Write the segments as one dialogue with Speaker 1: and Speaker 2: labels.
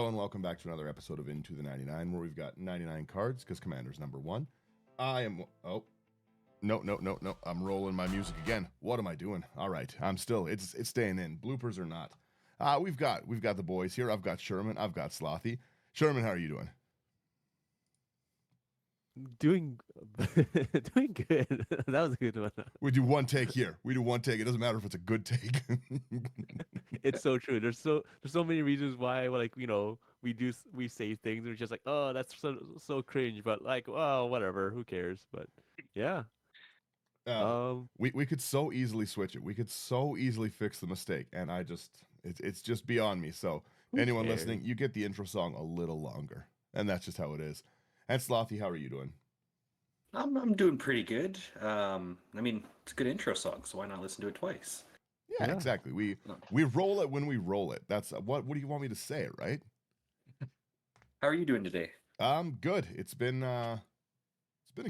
Speaker 1: and welcome back to another episode of Into the 99, where we've got 99 cards, because Commander's number one. I am... Oh. No. I'm rolling my music again. What am I doing? All right. I'm still... It's staying in. Bloopers or not. We've got the boys here. I've got Sherman. I've got Slothy. Sherman, how are you doing?
Speaker 2: Doing doing good. That was a good one.
Speaker 1: We do one take here. We do one take. It doesn't matter if it's a good take.
Speaker 2: It's so true. There's so many reasons why, like, we say things and we're just like, oh, that's so cringe, but like, oh, whatever, who cares? But yeah.
Speaker 1: Uh,
Speaker 2: Um
Speaker 1: we could so easily switch it. We could so easily fix the mistake, and it's just beyond me. So
Speaker 2: who
Speaker 1: anyone
Speaker 2: cares?
Speaker 1: listening, you get the intro song a little longer, and that's just how it is. And Slothy, how are you doing?
Speaker 3: I'm doing pretty good. I mean, it's a good intro song, so why not listen to it twice?
Speaker 1: Yeah,
Speaker 2: Yeah.
Speaker 1: exactly. We roll it when we roll it. That's what do you want me to say, right?
Speaker 3: How are you doing today?
Speaker 1: Good. It's been a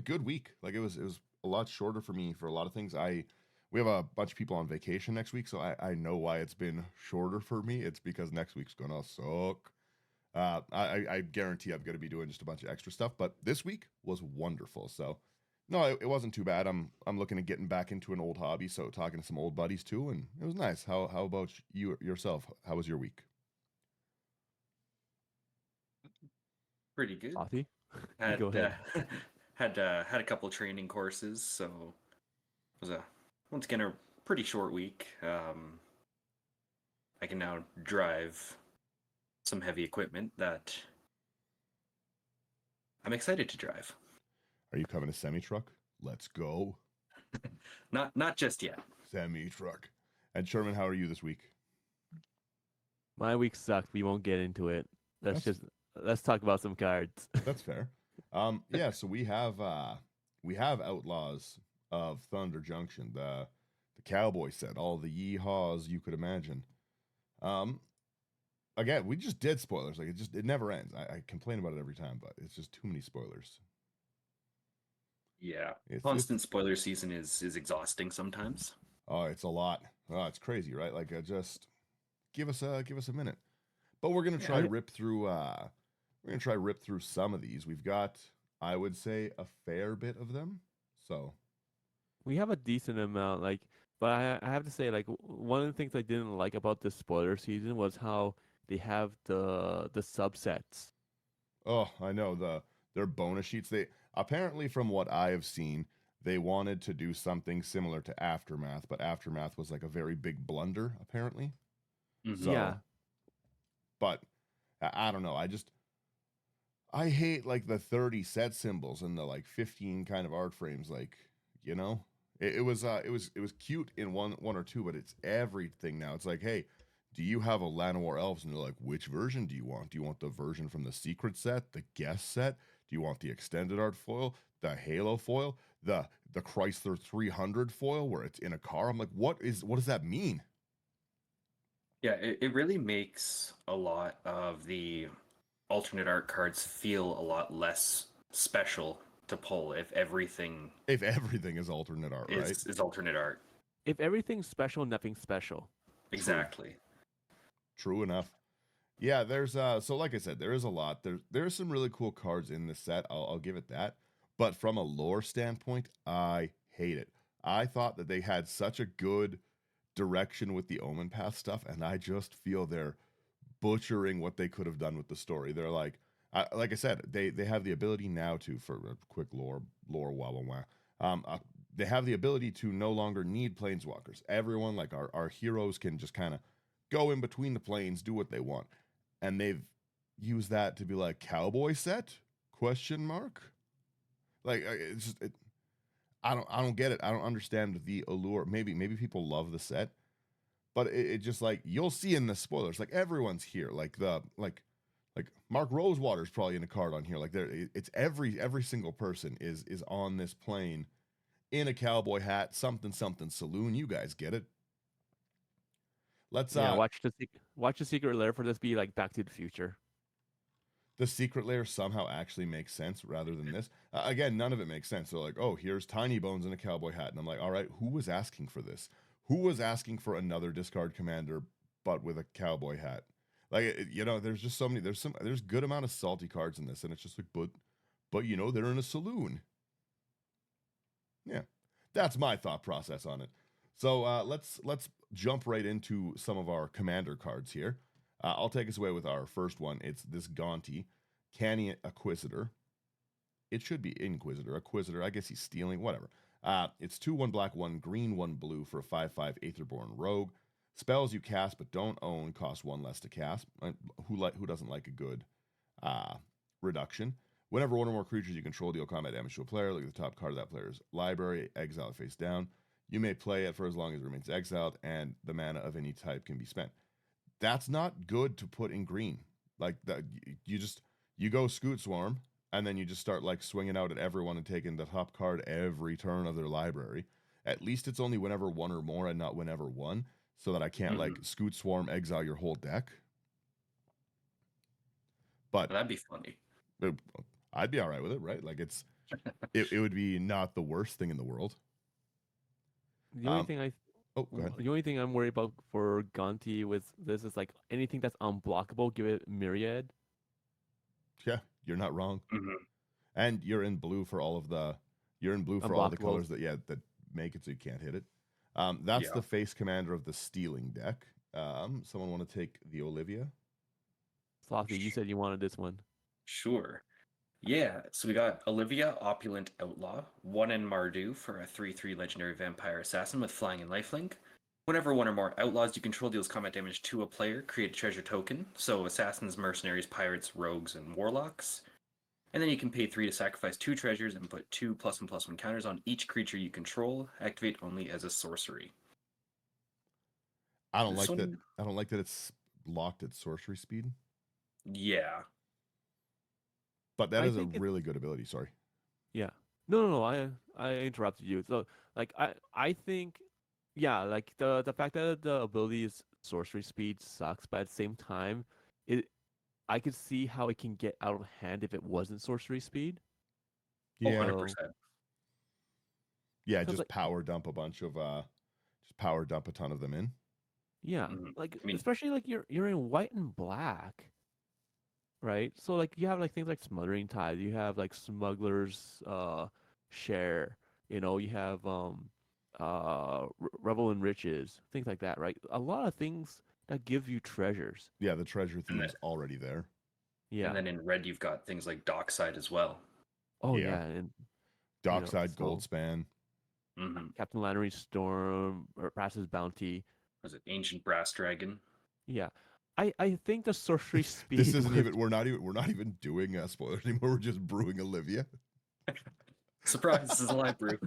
Speaker 1: good week. Like it was a lot shorter for me for a lot of things. We have a bunch of people on vacation next week, so I know why it's been shorter for me. It's because next week's gonna suck. I guarantee I'm going to be doing just a bunch of extra stuff, but this week was wonderful. So, no, it wasn't too bad. I'm looking at getting back into an old hobby, so talking to some old buddies too, and it was nice. How about you yourself? How was your week?
Speaker 3: Pretty good.
Speaker 2: Authy?
Speaker 3: Had
Speaker 2: Go ahead.
Speaker 3: had a couple training courses, so it was once again a pretty short week. I can now drive some heavy equipment that I'm excited to drive.
Speaker 1: Are you coming to semi truck? Let's go.
Speaker 3: Not just yet.
Speaker 1: Semi truck. And Sherman, how are you this week?
Speaker 2: My week sucked. We won't get into it.
Speaker 1: That's-
Speaker 2: Let's talk about some cards.
Speaker 1: That's fair. Yeah, so we have Outlaws of Thunder Junction, the cowboy set, all the yeehaws you could imagine. Again, we just did spoilers. Like it never ends. I complain about it every time, but it's just too many spoilers.
Speaker 3: Yeah,
Speaker 1: It's
Speaker 3: constant spoiler season is exhausting sometimes.
Speaker 1: Oh, it's a lot. Oh, it's crazy, right? Like just give us a minute. But we're gonna try rip through. We're gonna try rip through some of these. We've got, I would say, a fair bit of them. So
Speaker 2: We have a decent amount, like, but I have to say, like, one of the things I didn't like about this spoiler season was how they have the subsets.
Speaker 1: oh, I know their bonus sheets. They apparently, from what I have seen, they wanted to do something similar to Aftermath, but Aftermath was like a very big blunder, apparently.
Speaker 3: Mhm.
Speaker 1: So,
Speaker 2: Yeah.
Speaker 1: but I don't know. I hate like the 30 set symbols and the like 15 kind of art frames. Like, you know, it was cute in one or two, but it's everything now. It's like, hey, do you have a Land of War Elves? And they're like, which version do you want? Do you want the version from the secret set, the guest set? Do you want the extended art foil, the Halo foil, the Chrysler 300 foil where it's in a car? I'm like, what does that mean?
Speaker 3: Yeah, it really makes a lot of the alternate art cards feel a lot less special to pull if everything
Speaker 1: If everything is alternate art, right?
Speaker 3: is alternate art.
Speaker 2: If everything's special, nothing's special.
Speaker 3: Exactly.
Speaker 1: True enough. Yeah, there's so like I said, there is a lot. There's some really cool cards in this set. I'll give it that. But from a lore standpoint, I hate it. I thought that they had such a good direction with the Omen Path stuff, and I just feel they're butchering what they could have done with the story. They're like I said, they have the ability now to, for a quick lore wah wah wah. They have the ability to no longer need planeswalkers. Everyone, like our heroes, can just kind of go in between the planes, do what they want, and they've used that to be like cowboy set question mark. Like it's just I don't get it. I don't understand the allure. Maybe people love the set, but it just like you'll see in the spoilers, like everyone's here. Like Mark Rosewater's probably in a card on here. Like it's every single person is on this plane in a cowboy hat, something saloon. You guys get it. Let's
Speaker 2: Yeah, watch the secret lair for this be like Back to the Future.
Speaker 1: the secret layer somehow actually makes sense rather than this. Again, none of it makes sense. They're like, oh, here's Tiny Bones in a cowboy hat, and I'm like, all right, who was asking for this? Who was asking for another discard commander but with a cowboy hat? Like there's just so many. There's good amount of salty cards in this, and it's just like, but they're in a saloon. Yeah, that's my thought process on it. So let's jump right into some of our commander cards here. I'll take us away with our first one. It's this Gaunty, Canny Acquisitor. It should be Inquisitor. Acquisitor, I guess he's stealing, whatever. It's 2/1 black, 1 green, 1 blue for a 5/5 Aetherborn Rogue. Spells you cast but don't own cost 1 less to cast. Who doesn't like a good reduction? Whenever one or more creatures you control deal combat damage to a player, look at the top card of that player's library, exile it face down. You may play it for as long as it remains exiled, and the mana of any type can be spent. That's not good to put in green. Like that, you go Scoot Swarm, and then you just start like swinging out at everyone and taking the top card every turn of their library. At least it's only whenever one or more and not whenever one, so that I can't like Scoot Swarm exile your whole deck. But
Speaker 3: That'd be funny.
Speaker 1: I'd be all right with it, right? Like it would be not the worst thing in the world.
Speaker 2: The only thing
Speaker 1: go ahead.
Speaker 2: The only thing I'm worried about for Gaunty with this is like anything that's unblockable, give it Myriad.
Speaker 1: Yeah, you're not wrong.
Speaker 3: Mm-hmm.
Speaker 1: And you're in blue for all the colors that make it so you can't hit it. That's the face commander of the stealing deck. Someone want to take the Olivia?
Speaker 2: Slothy, you said you wanted this one.
Speaker 3: Sure. Yeah, so we got Olivia, Opulent Outlaw, 1 in Mardu for a 3/3 legendary vampire assassin with flying and lifelink. Whenever one or more outlaws you control deals combat damage to a player, create a treasure token. So assassins, mercenaries, pirates, rogues, and warlocks. And then you can pay 3 to sacrifice 2 treasures and put 2 +1/+1 counters on each creature you control. Activate only as a sorcery.
Speaker 1: I don't like that. I don't like that it's locked at sorcery speed.
Speaker 3: Yeah.
Speaker 1: But that is a really good ability. Sorry.
Speaker 2: Yeah. No. I interrupted you. So like I think, yeah, like the fact that the ability is sorcery speed sucks, but at the same time, I could see how it can get out of hand if it wasn't sorcery speed.
Speaker 3: Yeah. 100%.
Speaker 1: Yeah, just like, power dump a bunch of just power dump a ton of them in.
Speaker 2: Yeah. Like especially like you're in white and black. Right? So like you have like things like Smothering Tide, you have like Smuggler's Share, you have Revel in Riches, things like that, right? A lot of things that give you treasures.
Speaker 1: Yeah, the treasure theme is already there.
Speaker 2: Yeah.
Speaker 3: And then in red you've got things like Dockside as well.
Speaker 2: Oh yeah, and
Speaker 1: Dockside, Goldspan.
Speaker 2: Captain Lannery's Storm, or Brass's Bounty.
Speaker 3: Was it Ancient Brass Dragon?
Speaker 2: Yeah. I think the sorcery speed.
Speaker 1: This isn't even. We're not even doing spoilers anymore. We're just brewing Olivia.
Speaker 3: Surprise! This is a live brew.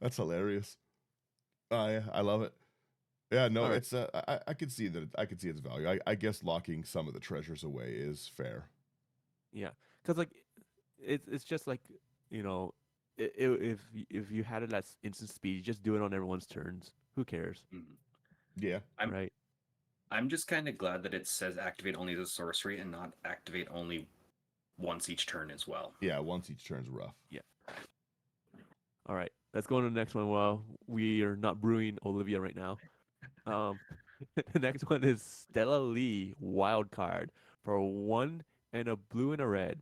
Speaker 1: That's hilarious. Yeah, I love it. Yeah, no, it's. I could see that. I could see its value. I guess locking some of the treasures away is fair.
Speaker 2: Yeah, because like, it's just like if you had it at instant speed, you just do it on everyone's turns. Who cares?
Speaker 1: Yeah,
Speaker 2: right.
Speaker 3: I'm just kind of glad that it says activate only as a sorcery and not activate only once each turn as well.
Speaker 1: Yeah, once each turn's rough.
Speaker 2: Yeah. All right, let's go on to the next one. Well, we are not brewing Olivia right now. The next one is Stella Lee, wild card for 1 and a blue and a red.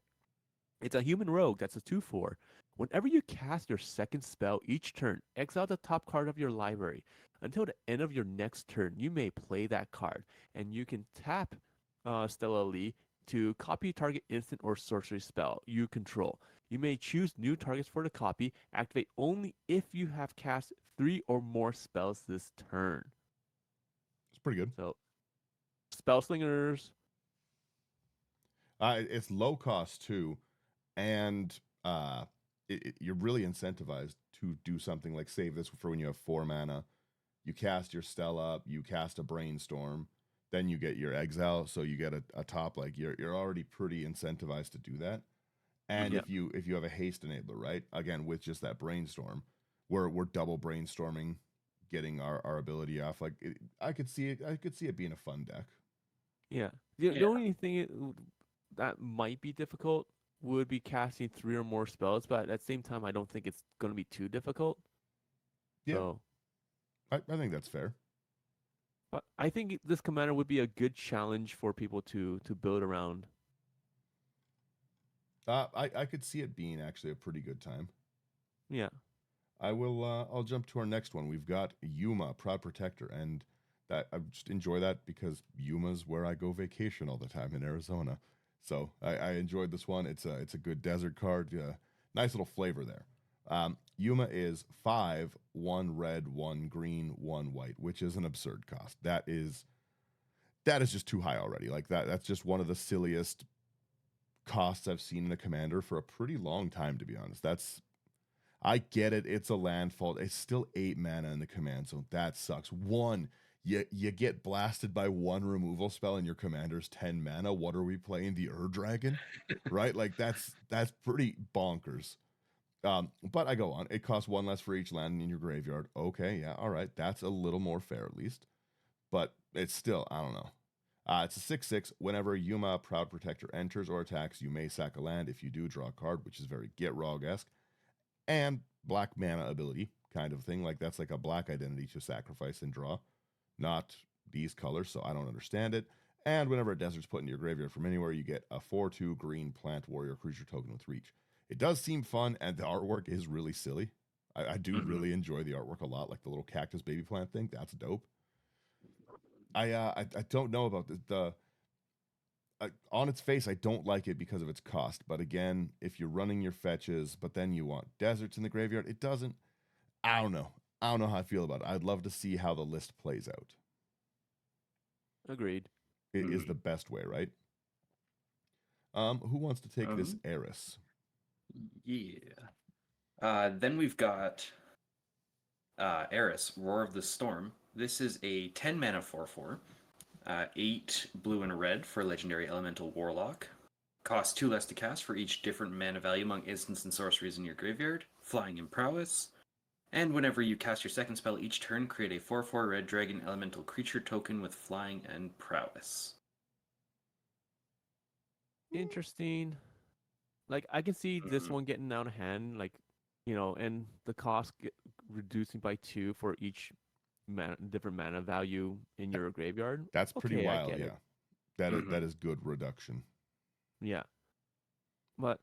Speaker 2: It's a human rogue. That's a 2/4. Whenever you cast your second spell each turn, exile the top card of your library. Until the end of your next turn, you may play that card, and you can tap Stella Lee to copy target instant or sorcery spell you control. You may choose new targets for the copy, activate only if you have cast 3 or more spells this turn.
Speaker 1: It's pretty good.
Speaker 2: So, spell slingers.
Speaker 1: It's low cost too, and you're really incentivized to do something like save this for when you have 4 mana. You cast your Stella, you cast a Brainstorm, then you get your Exile, so you get a top. Like you're already pretty incentivized to do that. And if you have a haste enabler, right? Again, with just that Brainstorm, we're double brainstorming, getting our ability off. Like I could see it being a fun deck.
Speaker 2: Yeah. The only thing that might be difficult would be casting 3 or more spells, but at the same time, I don't think it's going to be too difficult.
Speaker 1: Yeah.
Speaker 2: So,
Speaker 1: I think that's fair.
Speaker 2: But I think this commander would be a good challenge for people to build around.
Speaker 1: I could see it being actually a pretty good time.
Speaker 2: Yeah.
Speaker 1: I'll jump to our next one. We've got Yuma, Proud Protector, and that I just enjoy that because Yuma's where I go vacation all the time in Arizona. So I enjoyed this one. It's a good desert card. Nice little flavor there. Yuma is 5, 1 red, 1 green, 1 white, which is an absurd cost. That is just too high already. Like that's just one of the silliest costs I've seen in a commander for a pretty long time, to be honest. I get it. It's a landfall. It's still 8 mana in the command zone. That sucks. One, you get blasted by 1 removal spell and your commander's 10 mana. What are we playing? The Dragon? Right? Like that's pretty bonkers. But I go on. It costs 1 less for each land in your graveyard. Okay, yeah, all right. That's a little more fair at least. But it's still, I don't know. It's a 6/6. Whenever Yuma, Proud Protector, enters or attacks, you may sack a land. If you do, draw a card, which is very Get Rog-esque. And black mana ability kind of thing. Like that's like a black identity to sacrifice and draw, not these colors, so I don't understand it. And whenever a desert's put into your graveyard from anywhere, you get a 4/2 green plant warrior creature token with reach. It does seem fun, and the artwork is really silly. I do really enjoy the artwork a lot, like the little cactus baby plant thing. That's dope. I don't know about the on its face, I don't like it because of its cost. But again, if you're running your fetches, but then you want deserts in the graveyard, it doesn't. I don't know. I don't know how I feel about it. I'd love to see how the list plays out.
Speaker 2: Agreed.
Speaker 1: It is the best way, right? Who wants to take this Eris?
Speaker 3: Yeah. Then we've got Eris, Roar of the Storm. This is a 10 mana 4/4. 8 blue and a red for Legendary Elemental Warlock. Costs 2 less to cast for each different mana value among instants and sorceries in your graveyard. Flying and Prowess. And whenever you cast your second spell each turn, create a 4/4 red dragon elemental creature token with flying and prowess.
Speaker 2: Interesting. Like I can see this one getting out of hand, like and the cost reducing by 2 for each different mana value in your graveyard.
Speaker 1: That's pretty
Speaker 2: Okay,
Speaker 1: wild, yeah. That is good reduction.
Speaker 2: Yeah. But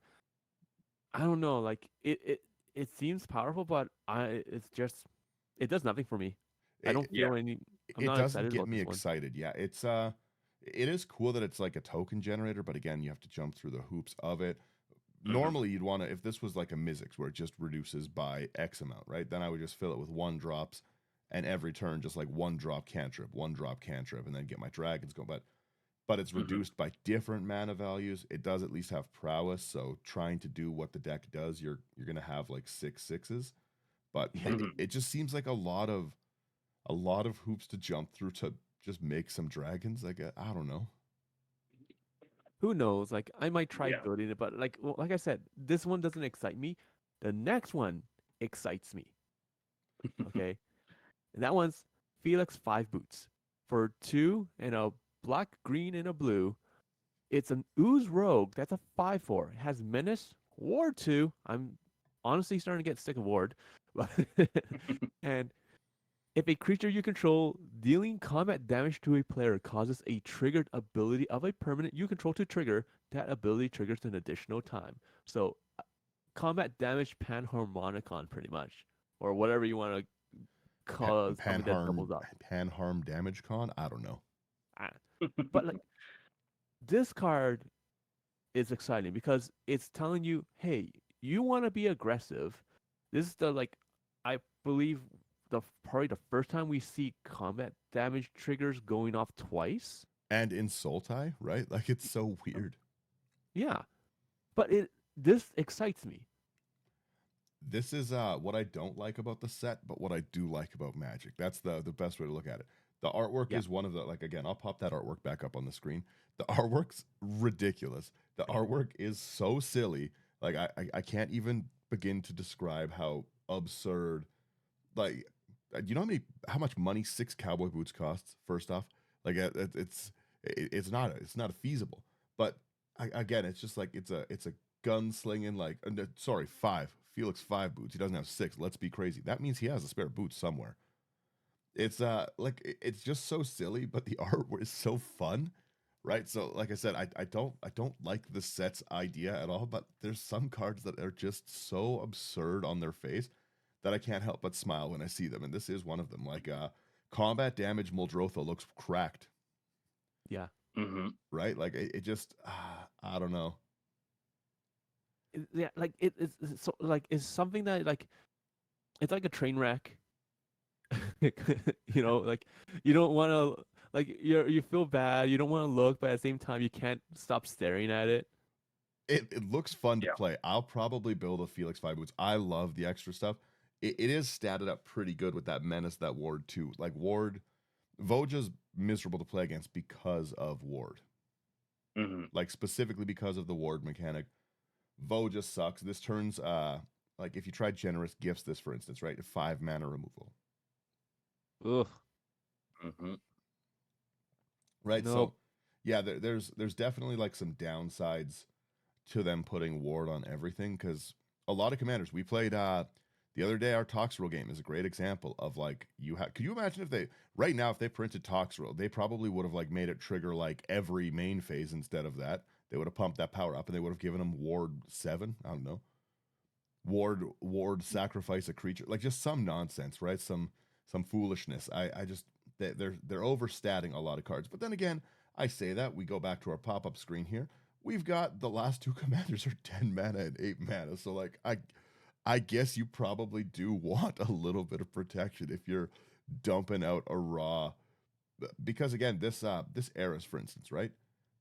Speaker 2: I don't know, like it seems powerful, but it does nothing for me. I don't feel any. I'm
Speaker 1: it
Speaker 2: not
Speaker 1: doesn't
Speaker 2: excited
Speaker 1: get
Speaker 2: about
Speaker 1: me
Speaker 2: this one.
Speaker 1: excited. Yeah, it is cool that it's like a token generator, but again, you have to jump through the hoops of it. Normally, you'd want to, if this was like a Mizzix where it just reduces by X amount, right? Then I would just fill it with 1 drops, and every turn just like 1 drop cantrip, 1 drop cantrip, and then get my dragons going. But it's reduced by different mana values. It does at least have prowess, so trying to do what the deck does, you're gonna have like 6 6s. But it just seems like a lot of hoops to jump through to just make some dragons. Like I don't know.
Speaker 2: Who knows? Like I might try building it, but like I said, this one doesn't excite me. The next one excites me. Okay, and that one's Felix 5 Boots for 2 and a black, green, and a blue. It's an Ooze Rogue. That's a 5/4. It has Menace, Ward 2. I'm honestly starting to get sick of Ward. And if a creature you control dealing combat damage to a player causes a triggered ability of a permanent you control to trigger, that ability triggers an additional time. So, combat damage panharmonicon, pretty much, or whatever you want to call something that doubles up.
Speaker 1: Panharm damage con? I don't know.
Speaker 2: But like this card is exciting because it's telling you, hey, you want to be aggressive. This is I believe probably the first time we see combat damage triggers going off twice.
Speaker 1: And in Sultai, right? Like it's so weird.
Speaker 2: Yeah. But this excites me.
Speaker 1: This is what I don't like about the set, but what I do like about Magic. That's the best way to look at it. The artwork is one of the, like, again, I'll pop that artwork back up on the screen. The artwork's ridiculous. The artwork is so silly. Like I can't even begin to describe how absurd. Like, you know how much money 6 cowboy boots costs? First off, like it's not feasible. But again, it's just like it's a gunslinging, like, sorry, 5 Felix 5 boots. He doesn't have 6. Let's be crazy. That means he has a spare boot somewhere. It's like it's just so silly, but the art is so fun, right? So like I said, I don't like the set's idea at all, but there's some cards that are just so absurd on their face that I can't help but smile when I see them, and this is one of them. Like combat damage Muldrotha looks cracked,
Speaker 2: Yeah.
Speaker 3: Mm-hmm.
Speaker 1: right? Like it just I don't know.
Speaker 2: Yeah, like it's so, like it's something that like it's like a train wreck. You know, like you don't want to like you feel bad, you don't want to look, but at the same time you can't stop staring at it.
Speaker 1: It looks fun to
Speaker 3: Yeah.
Speaker 1: play. I'll probably build a Felix 5 boots. I love the extra stuff. It is statted up pretty good with that menace, that ward too. Like ward, Voja's miserable to play against because of ward.
Speaker 3: Mm-hmm.
Speaker 1: Like specifically because of the ward mechanic. Voja sucks. This turns like if you try generous gifts, this for instance, right? 5 mana removal.
Speaker 2: Ugh.
Speaker 3: Mm-hmm.
Speaker 1: Right.
Speaker 2: Nope.
Speaker 1: So yeah, there's definitely like some downsides to them putting ward on everything because a lot of commanders we played the other day, our Toxrill game is a great example of like could you imagine if they right now if they printed Toxrill, they probably would have like made it trigger like every main phase instead of that. They would have pumped that power up and they would have given them ward 7. I don't know. Ward sacrifice a creature. Like just some nonsense, right? Some foolishness. I just they're overstatting a lot of cards. But then again, I say that we go back to our pop-up screen here. We've got the last 2 commanders are 10 mana and 8 mana. So like I guess you probably do want a little bit of protection if you're dumping out a raw because again, this Eris, for instance, right?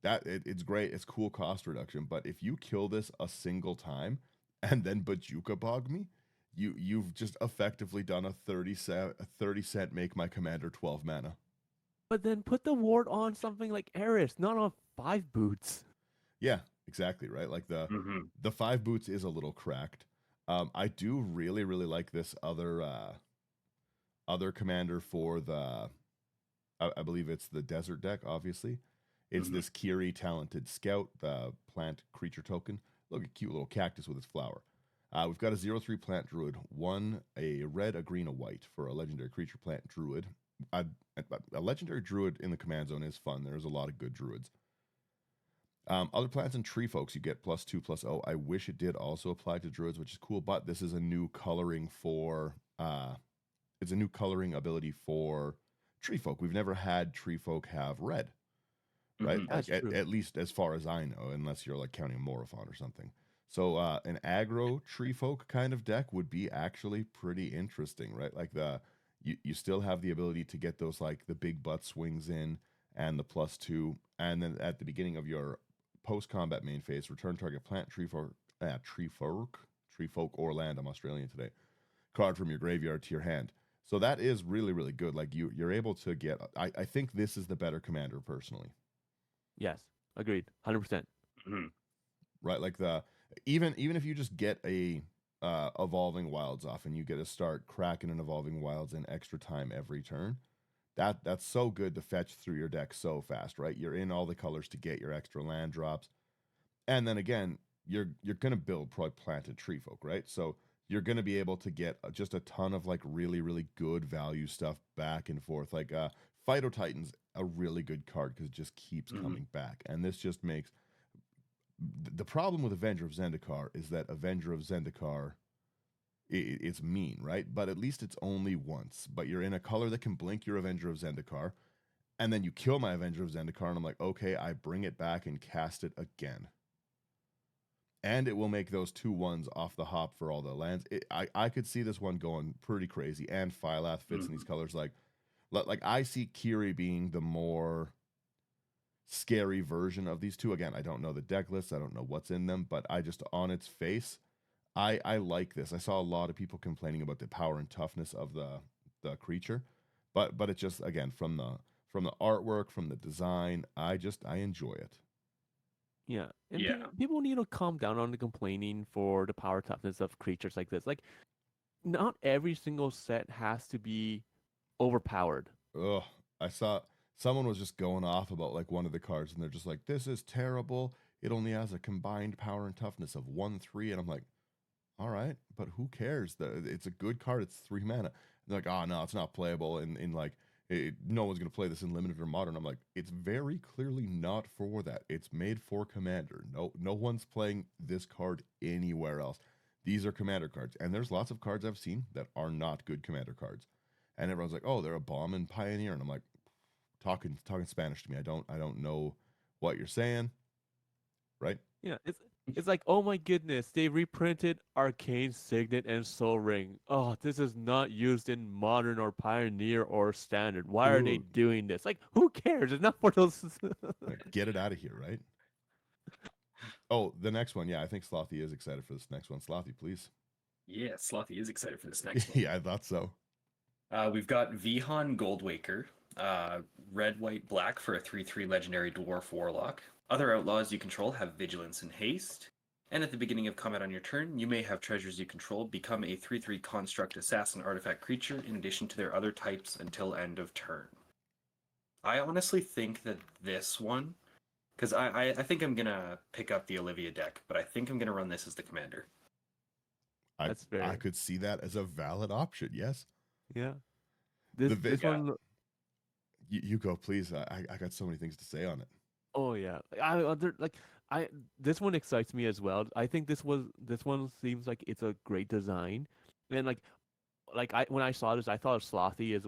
Speaker 1: It's great, it's cool cost reduction, but if you kill this a single time and then Bajuka bog me, you've just effectively done a 30 cent make my commander 12 mana.
Speaker 2: But then put the ward on something like Eris, not on 5 boots.
Speaker 1: Yeah, exactly, right? Like
Speaker 3: Mm-hmm.
Speaker 1: the 5 boots is a little cracked. I do really really like this other commander for the I believe it's the desert deck, obviously. It's
Speaker 3: Mm-hmm.
Speaker 1: this Kiri talented scout, the plant creature token. Look at cute little cactus with its flower. We've got a 0/3 plant druid, one a red, a green, a white for a legendary creature plant druid. A, a legendary druid in the command zone is fun. There's a lot of good druids. Other plants and tree folks, you get +2/+0. I wish it did also apply to druids, which is cool, but this is a new coloring for it's a new coloring ability for tree folk. We've never had tree folk have red, right?
Speaker 3: Mm-hmm.
Speaker 1: Like
Speaker 2: That's true.
Speaker 1: at least as far as I know, unless you're like counting Morophon or something. So an aggro tree folk kind of deck would be actually pretty interesting, right? Like you still have the ability to get those like the big butt swings in and the +2, and then at the beginning of your post combat main phase, return target plant tree folk or land. I'm Australian today. Card from your graveyard to your hand. So that is really really good. Like you're able to get. I think this is the better commander personally.
Speaker 2: Yes, agreed, 100%.
Speaker 3: Mm-hmm.
Speaker 1: Right, like the even if you just get a evolving wilds off and you get to start cracking and evolving wilds in extra time every turn, that's so good to fetch through your deck so fast, right? You're in all the colors to get your extra land drops, and then again you're gonna build probably planted tree folk, right? So you're gonna be able to get just a ton of like really really good value stuff back and forth. Like Phyto Titan's a really good card because it just keeps
Speaker 3: Mm-hmm.
Speaker 1: coming back, and this just makes the problem with Avenger of Zendikar is that Avenger of Zendikar it's mean, right? But at least it's only once. But you're in a color that can blink your Avenger of Zendikar, and then you kill my Avenger of Zendikar, and I'm like, okay, I bring it back and cast it again. And it will make those 2/1s off the hop for all the lands. I could see this one going pretty crazy, and Phylath fits in these colors. Like I see Kiri being the more scary version of these two. Again, I don't know the deck lists, I don't know what's in them, but I just on its face, I like this. I saw a lot of people complaining about the power and toughness of the creature, but it just again from the artwork, from the design, I enjoy it.
Speaker 2: Yeah, and
Speaker 3: Yeah.
Speaker 2: people need to calm down on the complaining for the power toughness of creatures like this. Like, not every single set has to be overpowered.
Speaker 1: Ugh, I saw someone was just going off about like one of the cards, and they're just like, "This is terrible. It only has a combined power and toughness of 1/3," and I'm like, "All right, but who cares? It's a good card. It's 3 mana." like, oh no, it's not playable in like no one's gonna play this in limited or modern. I'm like, it's very clearly not for that. It's made for Commander. No one's playing this card anywhere else. These are Commander cards, and there's lots of cards I've seen that are not good Commander cards, and everyone's like, oh, they're a bomb and Pioneer, and I'm like, talking Spanish to me. I don't know what you're saying, right?
Speaker 2: Yeah, it's like, oh my goodness, they reprinted Arcane Signet and Soul Ring. Oh, this is not used in Modern or Pioneer or Standard. Why are they
Speaker 1: Ugh.
Speaker 2: doing this? Like, who cares? It's not for those.
Speaker 1: Like, get it out of here, right? Oh, the next one. Yeah, I think Slothy is excited for this next one. Slothy, please.
Speaker 3: Yeah, Slothy is excited for this next one.
Speaker 1: Yeah, I thought so.
Speaker 3: We've got Vihan Goldwaker, red, white, black for a 3/3 legendary dwarf warlock. Other outlaws you control have vigilance and haste. And at the beginning of combat on your turn, you may have treasures you control become a 3/3 construct assassin artifact creature in addition to their other types until end of turn. I honestly think that this one, because I think I'm going to pick up the Olivia deck, but I think I'm going to run this as the commander.
Speaker 2: That's fair.
Speaker 1: I could see that as a valid option. Yes.
Speaker 2: Yeah. This
Speaker 3: Yeah.
Speaker 2: one.
Speaker 1: You go, please. I got so many things to say on it.
Speaker 2: Oh yeah, this one excites me as well. I think this one seems like it's a great design, and when I saw this, I thought Slothy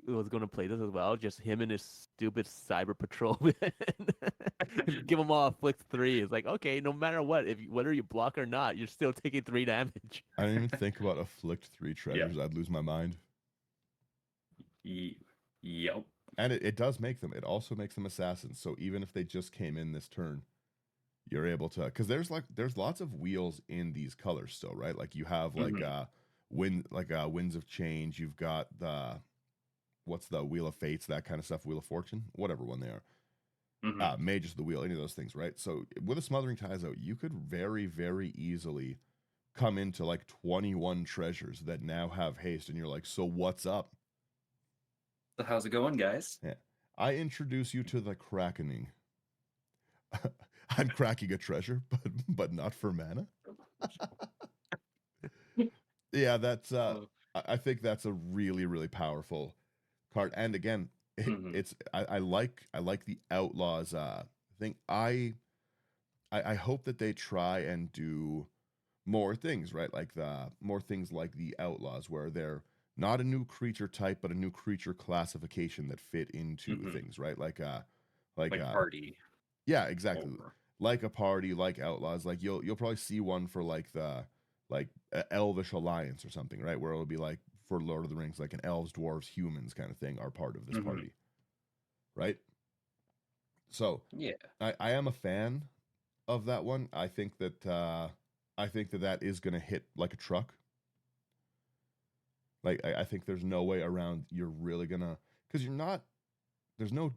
Speaker 2: was going to play this as well. Just him and his stupid cyber patrolman. Give them all a flick 3. It's like, okay, no matter what, whether you block or not, you're still taking 3 damage.
Speaker 1: I didn't even think about afflict 3 treasures. I'd lose my mind.
Speaker 3: Yep.
Speaker 1: And it does make them. It also makes them assassins. So even if they just came in this turn, you're able to, because there's lots of wheels in these colors still, right? Like you have like winds of change. You've got what's the Wheel of Fates, that kind of stuff, Wheel of Fortune, whatever one they are. Mages of the Wheel, any of those things, right? So with a Smothering Ties out, you could very, very easily come into like 21 treasures that now have haste, and you're like, so what's up?
Speaker 3: So how's it going, guys?
Speaker 1: Yeah. I introduce you to the Krakening. I'm cracking a treasure, but not for mana. Yeah, that's I think that's a really, really powerful card. And again, I like the Outlaws thing. I hope that they try and do more things, right? Like more things like the Outlaws, where they're not a new creature type, but a new creature classification that fit into things, right? Like
Speaker 3: party.
Speaker 1: Yeah, exactly. Like a party, like Outlaws. Like you'll probably see one for like the Elvish Alliance or something, right? Where it'll be like for Lord of the Rings, like an elves, dwarves, humans kind of thing are part of this party, right? So
Speaker 3: yeah,
Speaker 1: I am a fan of that one. I think that that is going to hit like a truck. Like I think there's no way around. You're really gonna, because you're not. There's no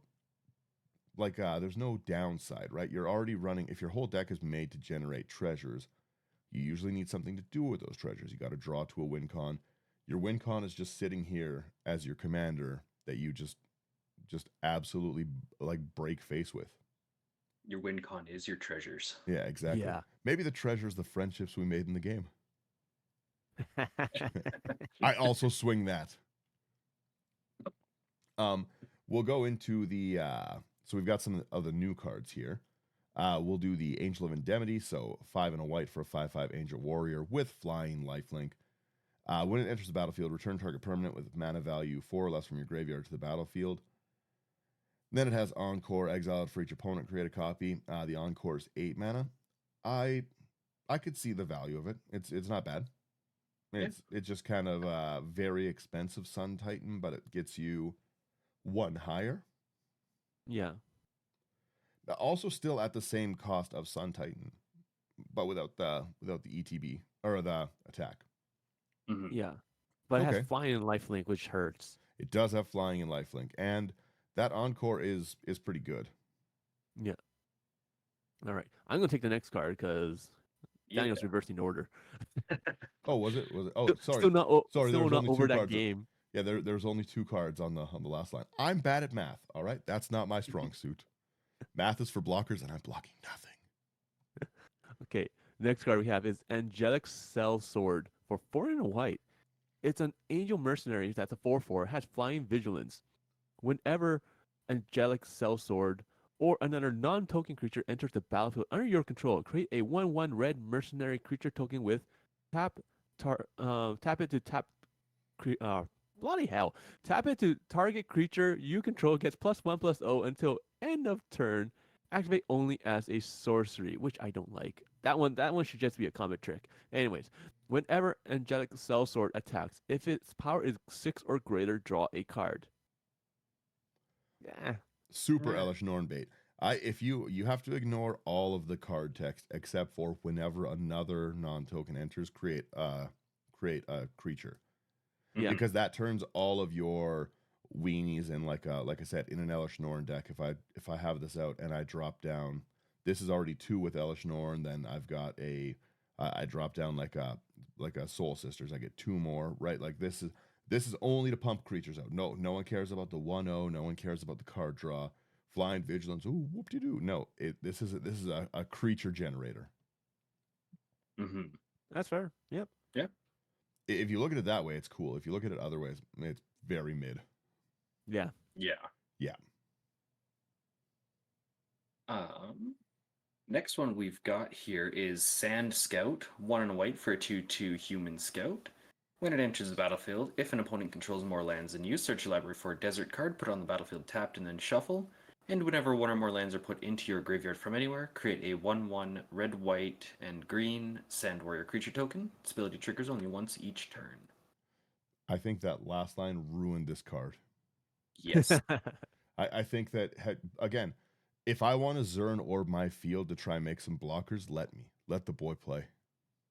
Speaker 1: downside, right? You're already running. If your whole deck is made to generate treasures, you usually need something to do with those treasures. You got to draw to a win con. Your win con is just sitting here as your commander that you just absolutely like break face with.
Speaker 3: Your win con is your treasures.
Speaker 1: Yeah, exactly.
Speaker 2: Yeah.
Speaker 1: Maybe the treasures, the friendships we made in the game. I also swing that. We'll go into the so we've got some of the new cards here. We'll do the Angel of Indemnity, so 5 and a white for a 5/5 Angel Warrior with flying lifelink. When it enters the battlefield, return target permanent with mana value 4 or less from your graveyard to the battlefield. Then it has Encore, exile it for each opponent, create a copy. The Encore is 8 mana. I could see the value of it. It's not bad. It's just kind of very expensive Sun Titan, but it gets you 1 higher.
Speaker 2: Yeah.
Speaker 1: Also still at the same cost of Sun Titan, but without the ETB or the attack.
Speaker 2: Yeah. But it has flying and lifelink, which hurts.
Speaker 1: It does have flying and lifelink, and that Encore is pretty good.
Speaker 2: Yeah. All right. I'm going to take the next card because Daniel's reversing order.
Speaker 1: Oh, was it? Oh, sorry.
Speaker 2: Still not,
Speaker 1: sorry,
Speaker 2: still
Speaker 1: there was
Speaker 2: not
Speaker 1: only
Speaker 2: over
Speaker 1: 2
Speaker 2: that
Speaker 1: cards.
Speaker 2: game.
Speaker 1: Yeah, there's only 2 cards on the last line. I'm bad at math, all right? That's not my strong suit. Math is for blockers, and I'm blocking nothing.
Speaker 2: Okay, next card we have is Angelic Cell Sword for 4 and a white. It's an angel mercenary that's a 4/4, has flying vigilance. Whenever angelic sellsword or another non-token creature enters the battlefield under your control, create a 1/1 red mercenary creature token with tap it to tap. Bloody hell! Tap it to target creature you control gets +1/+0 until end of turn. Activate only as a sorcery, which I don't like. That one should just be a combat trick. Anyways, whenever angelic sellsword attacks, if its power is 6 or greater, draw a card. Yeah.
Speaker 1: Super
Speaker 3: Yeah.
Speaker 1: Elish Norn bait. If you have to ignore all of the card text except for whenever another non-token enters, create a creature.
Speaker 2: Yeah.
Speaker 1: Because that turns all of your weenies in like I said, in an Elish Norn deck. If I have this out and I drop down, this is already 2 with Elish Norn, then I've got I drop down like a Soul Sisters. I get 2 more, right? Like this is only to pump creatures out. No one cares about the 1/0. No one cares about the card draw. Flying Vigilance. Ooh, whoop de doo. No, this is a creature generator.
Speaker 3: Mm-hmm.
Speaker 2: That's fair. Yep.
Speaker 3: Yeah.
Speaker 1: If you look at it that way, it's cool. If you look at it other ways, it's very mid.
Speaker 2: Yeah.
Speaker 3: Yeah.
Speaker 1: Yeah.
Speaker 3: Next one we've got here is Sand Scout, 1 and a white for a 2/2 human scout. When it enters the battlefield, if an opponent controls more lands than you, search your library for a desert card, put it on the battlefield tapped, and then shuffle. And whenever 1 or more lands are put into your graveyard from anywhere, create a 1/1 red, white, and green Sand Warrior creature token. Its ability triggers only once each turn.
Speaker 1: I think that last line ruined this card.
Speaker 3: Yes.
Speaker 1: I think that again, if I want to Zern Orb my field to try and make some blockers, let the boy play.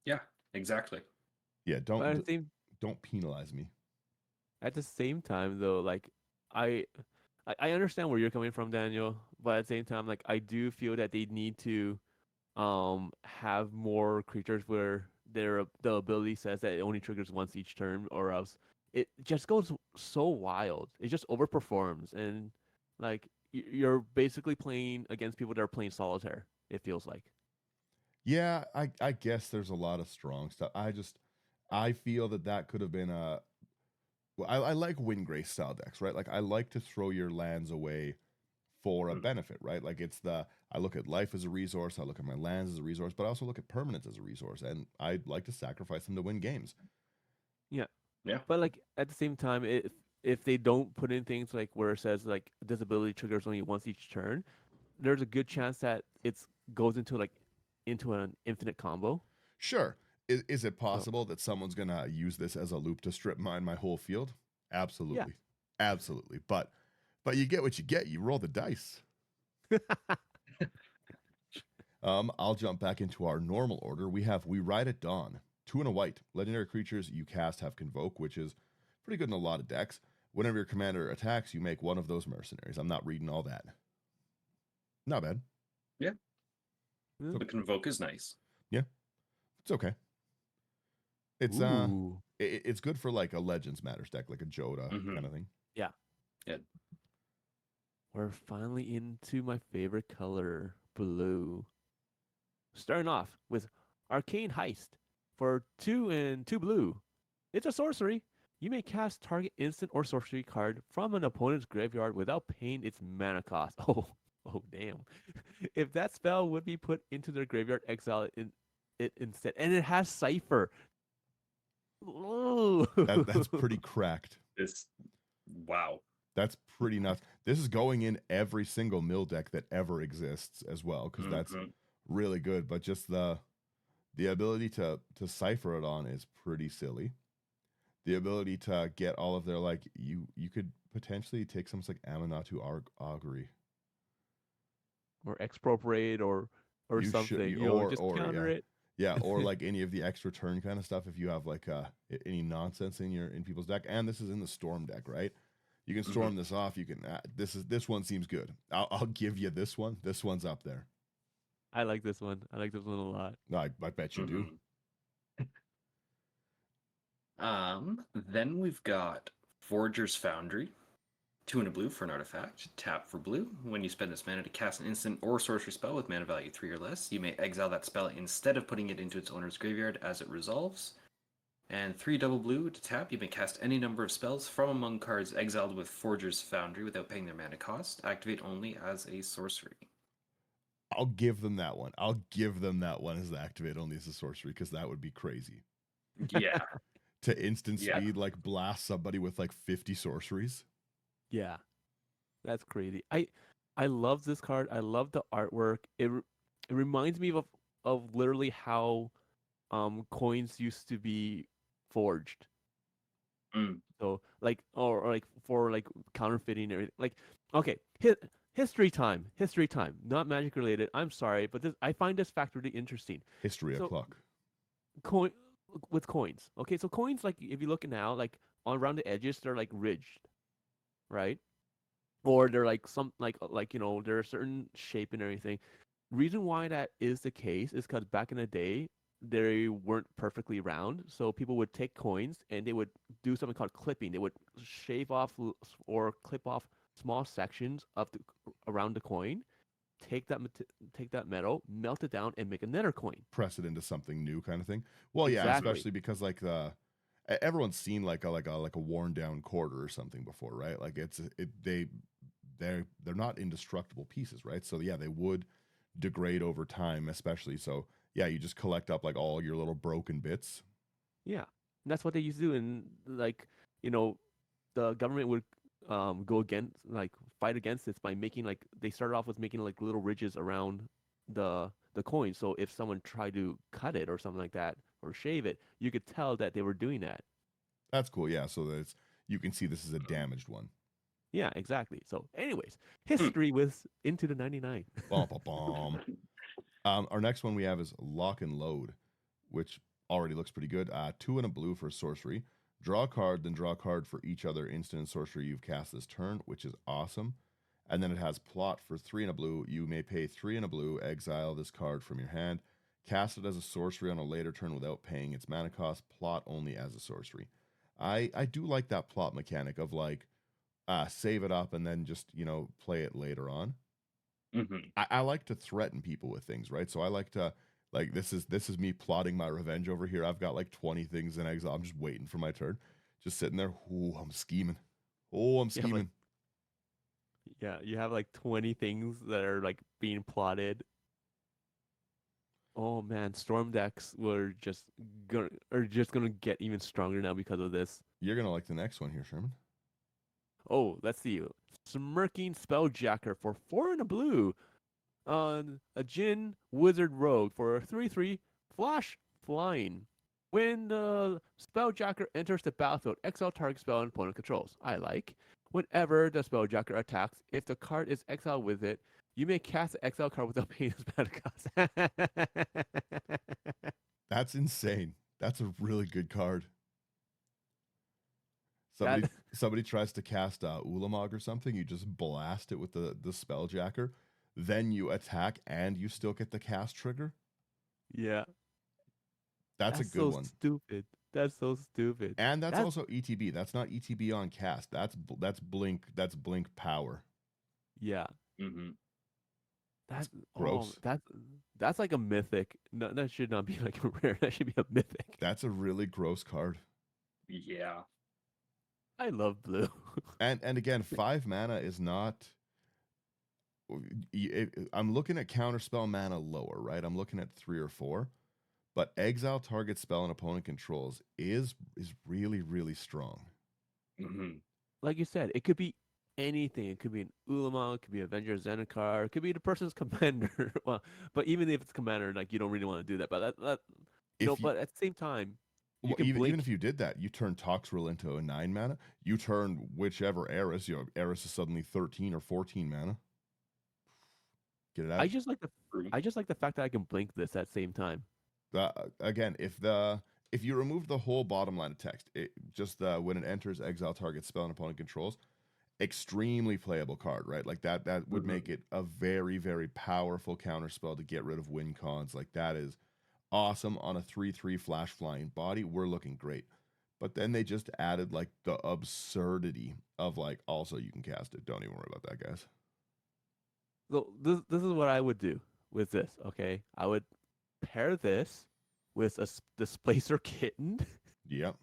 Speaker 3: Yeah, exactly.
Speaker 1: Yeah,
Speaker 2: But
Speaker 1: don't penalize me.
Speaker 2: at the same time, though, like I understand where you're coming from, Daniel. But at the same time, like I do feel that they need to have more creatures where the ability says that it only triggers once each turn, or else it just goes so wild. It just overperforms, and like you're basically playing against people that are playing solitaire. It feels like.
Speaker 1: Yeah, I guess there's a lot of strong stuff. I feel that could have been a. Well, I like Windgrace style decks, right? Like I like to throw your lands away for a benefit, right? Like I look at life as a resource, I look at my lands as a resource, but I also look at permanence as a resource, and I'd like to sacrifice them to win games.
Speaker 2: Yeah.
Speaker 3: Yeah.
Speaker 2: But like at the same time, if they don't put in things like where it says like this ability triggers only once each turn, there's a good chance that it's goes into an infinite combo.
Speaker 1: Sure. Is it
Speaker 2: So
Speaker 1: possible that someone's gonna use this as a loop to strip mine my whole field?
Speaker 2: yeah.
Speaker 1: Absolutely. Absolutely. But you get what you get. You roll the dice. I'll jump back into our normal order. We Ride at Dawn. 2 and a white. Legendary creatures you cast have Convoke, which is pretty good in a lot of decks. Whenever your commander attacks, you make one of those mercenaries. I'm not reading all that. Not bad.
Speaker 3: Yeah.
Speaker 2: Yeah.
Speaker 3: The Convoke is nice.
Speaker 1: Yeah. It's okay. It's
Speaker 2: Ooh.
Speaker 1: it's good for like a Legends Matters deck, like a Joda
Speaker 3: Mhm.
Speaker 1: kind of thing.
Speaker 2: Yeah.
Speaker 3: Yeah.
Speaker 2: We're finally into my favorite color, blue. Starting off with Arcane Heist for 2 and 2 blue. It's a sorcery. You may cast target instant or sorcery card from an opponent's graveyard without paying its mana cost. Oh damn. If that spell would be put into their graveyard, exile it instead. And it has Cipher. Ooh.
Speaker 1: That's pretty cracked.
Speaker 3: Wow.
Speaker 1: That's pretty nuts. This is going in every single mill deck that ever exists as well, because that's
Speaker 3: Mhm.
Speaker 1: really good. But just the ability to cipher it on is pretty silly. The ability to get all of their like you could potentially take something like Aminatu Augury.
Speaker 2: Or expropriate or
Speaker 1: You should
Speaker 2: something. Just counter
Speaker 1: yeah.
Speaker 2: it.
Speaker 1: Yeah, or like any of the extra turn kind of stuff if you have like any nonsense in people's deck. And this is in the storm deck, right? You can storm this off. You can this one seems good. I'll give you this one. This one's up there.
Speaker 2: I like this one. I like this one a lot.
Speaker 1: I bet you do.
Speaker 3: Then we've got Forger's Foundry. 2 and a blue for an artifact. Tap for blue. When you spend this mana to cast an instant or sorcery spell with mana value 3 or less, you may exile that spell instead of putting it into its owner's graveyard as it resolves. And 3 double blue to tap. You may cast any number of spells from among cards exiled with Forger's Foundry without paying their mana cost. Activate only as a sorcery.
Speaker 1: I'll give them that one. I'll give them that one as the activate only as a sorcery because that would be crazy.
Speaker 3: Yeah.
Speaker 1: To instant
Speaker 3: Yeah.
Speaker 1: speed, like blast somebody with like 50 sorceries.
Speaker 2: Yeah, that's crazy. I love this card. I love the artwork. It reminds me of literally how coins used to be forged.
Speaker 3: Mm.
Speaker 2: So like or like for like counterfeiting and everything. Like okay, history time. History time. Not magic related. I'm sorry, but this I find this fact really interesting.
Speaker 1: History
Speaker 2: So
Speaker 1: o'clock.
Speaker 2: coin with coins. Okay, so coins like if you look at now, like around the edges, they're like ridged, right? Or they're like some like they're a certain shape and everything. Reason why that is the case is because back in the day they weren't perfectly round, so people would take coins and they would do something called clipping. They would shave off or clip off small sections of around the coin, take that metal, melt it down, and make another coin.
Speaker 1: Press it into something new kind of thing. Well, yeah,
Speaker 2: Exactly.
Speaker 1: especially because like everyone's seen like a worn down quarter or something before, right? Like they're not indestructible pieces, right? So yeah, they would degrade over time, especially. So yeah, you just collect up like all your little broken bits.
Speaker 2: Yeah, and that's what they used to do, and like you know, the government would go against like fight against this by making like they started off with making like little ridges around the coin. So if someone tried to cut it or something like that or shave it, you could tell that they were doing that.
Speaker 1: That's cool. Yeah, so that you can see this is a damaged one.
Speaker 2: Yeah, exactly. So, anyways,
Speaker 3: Hmm.
Speaker 2: history with Into the 99.
Speaker 1: Bum, bum, bum. Our next one we have is Lock and Load, which already looks pretty good. 2 and a blue for sorcery. Draw a card, then draw a card for each other instant and sorcery you've cast this turn, which is awesome. And then it has Plot for 3 and a blue. You may pay 3 and a blue, exile this card from your hand, cast it as a sorcery on a later turn without paying its mana cost, Plot only as a sorcery. I do like that plot mechanic of like save it up and then just, play it later on.
Speaker 3: Mm-hmm.
Speaker 1: I like to threaten people with things, right? So I like to like this is me plotting my revenge over here. I've got like 20 things in exile. I'm just waiting for my turn. Just sitting there. Ooh, I'm scheming. Oh, I'm
Speaker 2: You have like
Speaker 1: scheming.
Speaker 2: yeah, you have like 20 things that are like being plotted. Oh man, storm decks are just gonna get even stronger now because of this.
Speaker 1: You're gonna like the next one here, Sherman.
Speaker 2: Oh, let's see. Smirking Spelljacker for 4 and a blue. On a Jin Wizard Rogue for a 3/3 Flash Flying. When the Spelljacker enters the battlefield, exile target spell and opponent controls. I like. Whenever the Spelljacker attacks, if the card is exiled with it, you may cast the exile card without paying its mana cost.
Speaker 1: That's insane. That's a really good card.
Speaker 2: that
Speaker 1: Somebody tries to cast Ulamog or something, you just blast it with the Spelljacker, then you attack and you still get the cast trigger.
Speaker 2: yeah,
Speaker 1: That's a
Speaker 2: that's
Speaker 1: good
Speaker 2: so
Speaker 1: one.
Speaker 2: stupid. That's so stupid.
Speaker 1: And that's also ETB. That's not ETB on cast. That's blink. That's blink power.
Speaker 2: Yeah.
Speaker 3: Mm-hmm.
Speaker 2: That's
Speaker 1: Gross.
Speaker 2: that's like a mythic. No, that should not be like a rare. That should be a mythic.
Speaker 1: That's a really gross card.
Speaker 3: Yeah.
Speaker 2: I love blue.
Speaker 1: And again, 5 mana is not. I'm looking at counterspell mana lower, right? I'm looking at 3 or 4, but exile target spell and opponent controls is really really strong.
Speaker 3: Mm-hmm.
Speaker 2: Like you said, it could be anything. It could be an Ulama, it could be Avenger Zendikar, it could be the person's commander. Well, but even if it's commander, like you don't really want to do that. But
Speaker 1: If you
Speaker 2: but at the same time, you
Speaker 1: Well,
Speaker 2: can blink.
Speaker 1: even if you did that, you turn Toxrill into a 9 mana. You turn whichever Eris, Eris is suddenly 13 or 14 mana. Get it out.
Speaker 2: I just like the fact that I can blink this at the same time.
Speaker 1: Again, if you remove the whole bottom line of text, just when it enters exile target spell and opponent controls, extremely playable card, right? Like that would make it a very very powerful counter spell to get rid of win cons. Like that is awesome on a 3/3 flash flying body. We're looking great. But then they just added like the absurdity of like also you can cast it. Don't even worry about that, guys.
Speaker 2: So this is what I would do with this. Okay, I would pair this with a displacer kitten.
Speaker 1: Yep.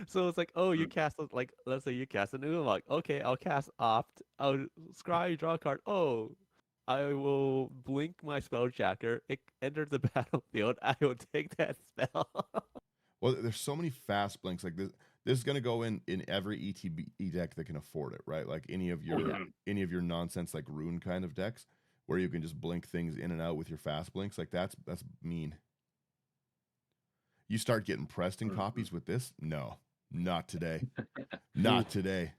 Speaker 2: So it's like, oh, you
Speaker 3: Mm.
Speaker 2: cast like, let's say you cast an Unlock. Okay, I'll cast Opt. I'll scry, draw a card. Oh, I will blink my spelljacker. It enters the battlefield. I will take that spell.
Speaker 1: Well, there's so many fast blinks like this. This is gonna go in every ETB deck that can afford it, right? Like
Speaker 2: Oh yeah.
Speaker 1: any of your nonsense like rune kind of decks, where you can just blink things in and out with your fast blinks. Like that's mean. You start getting pressed in
Speaker 3: Mhm.
Speaker 1: copies with this? No, not today.
Speaker 2: Oof.
Speaker 1: Not today.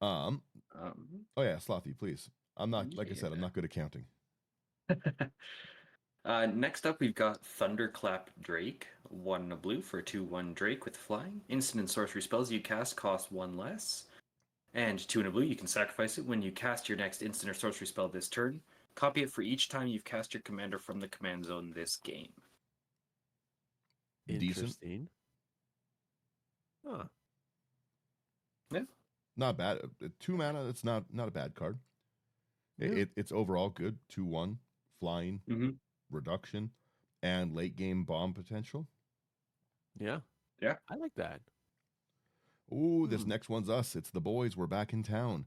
Speaker 1: Um.
Speaker 3: Um,
Speaker 1: Oh yeah, Slothy, please. I'm not like I said. I'm
Speaker 3: yeah.
Speaker 1: not good at counting.
Speaker 3: Next up, we've got Thunderclap Drake. 1 and a blue for a 2/1 Drake with flying. Instant and sorcery spells you cast cost 1 less. And 2 and a blue, you can sacrifice it when you cast your next instant or sorcery spell this turn. Copy it for each time you've cast your commander from the command zone this game.
Speaker 1: Decent.
Speaker 2: Interesting. Huh.
Speaker 3: Yeah.
Speaker 1: Not bad. 2 mana. It's not a bad card.
Speaker 2: Yeah.
Speaker 1: It's overall good. 2/1 flying
Speaker 3: Mm-hmm.
Speaker 1: reduction and late game bomb potential.
Speaker 2: Yeah.
Speaker 3: Yeah.
Speaker 2: I like that.
Speaker 1: Ooh, this
Speaker 2: Hmm.
Speaker 1: next one's us. It's the boys. We're back in town.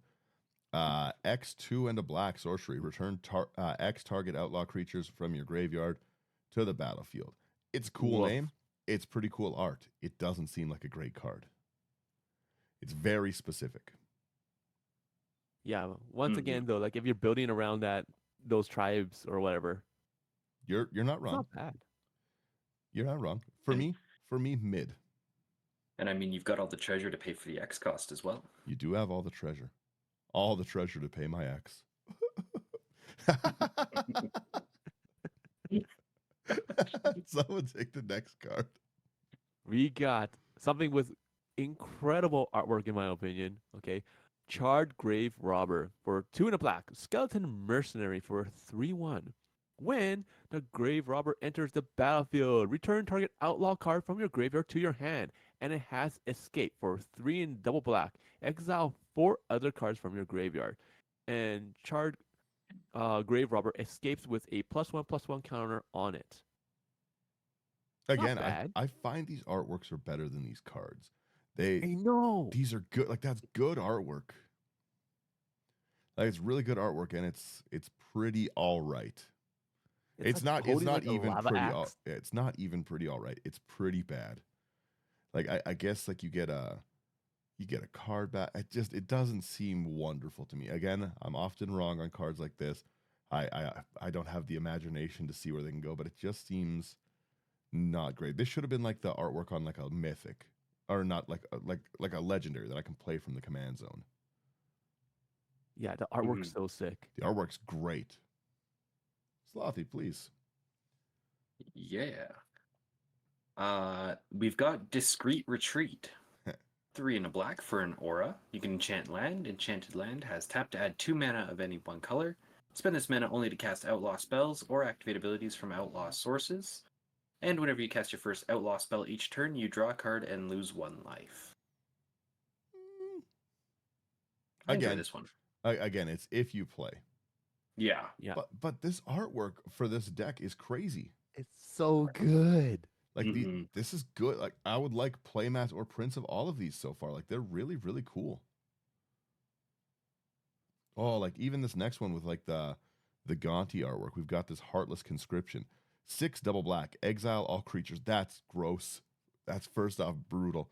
Speaker 1: X2 and a black sorcery. Return X target outlaw creatures from your graveyard to the battlefield. It's a cool
Speaker 2: Woof.
Speaker 1: name. It's pretty cool art. It doesn't seem like a great card. It's very specific.
Speaker 2: Yeah. Once
Speaker 3: Mhm.
Speaker 2: again, though, like if you're building around those tribes or whatever,
Speaker 1: You're not
Speaker 2: it's
Speaker 1: wrong.
Speaker 2: not bad.
Speaker 1: You're not wrong.
Speaker 3: And-
Speaker 1: For me, mid.
Speaker 3: And I mean, you've got all the treasure to pay for the X cost as well.
Speaker 1: You do have all the treasure. All the treasure to pay my ex. Someone take the next card.
Speaker 2: We got something with incredible artwork, in my opinion. Okay. Charred Grave Robber for 2 and a black. Skeleton Mercenary for 3/1. When the Grave Robber enters the battlefield, return target outlaw card from your graveyard to your hand, and it has escape for 3 and double black. Exile 4 other cards from your graveyard. And Charred Grave Robber escapes with a +1/+1 counter on it.
Speaker 1: Again,
Speaker 2: Not bad.
Speaker 1: I find these artworks are better than these cards.
Speaker 2: I know.
Speaker 1: These are good. Like that's good artwork. Like it's really good artwork, and it's pretty all right. It's
Speaker 2: like holding
Speaker 1: not
Speaker 2: like a
Speaker 1: even
Speaker 2: lava
Speaker 1: pretty
Speaker 2: axe.
Speaker 1: it's not even pretty all right. It's pretty bad. Like I guess like you get a card back. It doesn't seem wonderful to me. Again, I'm often wrong on cards like this. I don't have the imagination to see where they can go, but it just seems not great. This should have been like the artwork on like a mythic, or not like a legendary that I can play from the command zone.
Speaker 2: Yeah, the artwork's so sick.
Speaker 1: The artwork's great. Slothy, please.
Speaker 3: Yeah. We've got Discreet Retreat. 3 and a black for an aura. You can enchant land. Enchanted land has tap to add 2 mana of any one color. Spend this mana only to cast outlaw spells or activate abilities from outlaw sources. And whenever you cast your first outlaw spell each turn, you draw a card and lose 1 life. I enjoy
Speaker 1: Again,
Speaker 3: this one.
Speaker 1: again, it's if you play.
Speaker 3: Yeah.
Speaker 2: Yeah.
Speaker 1: But this artwork for this deck is crazy.
Speaker 2: It's so good.
Speaker 1: Like
Speaker 3: Mhm.
Speaker 1: this is good. Like I would like playmat or prints of all of these so far. Like they're really really cool. Oh, like even this next one with like the Gaunty artwork. We've got this Heartless Conscription. 6 double black. Exile all creatures. That's gross. That's first off brutal.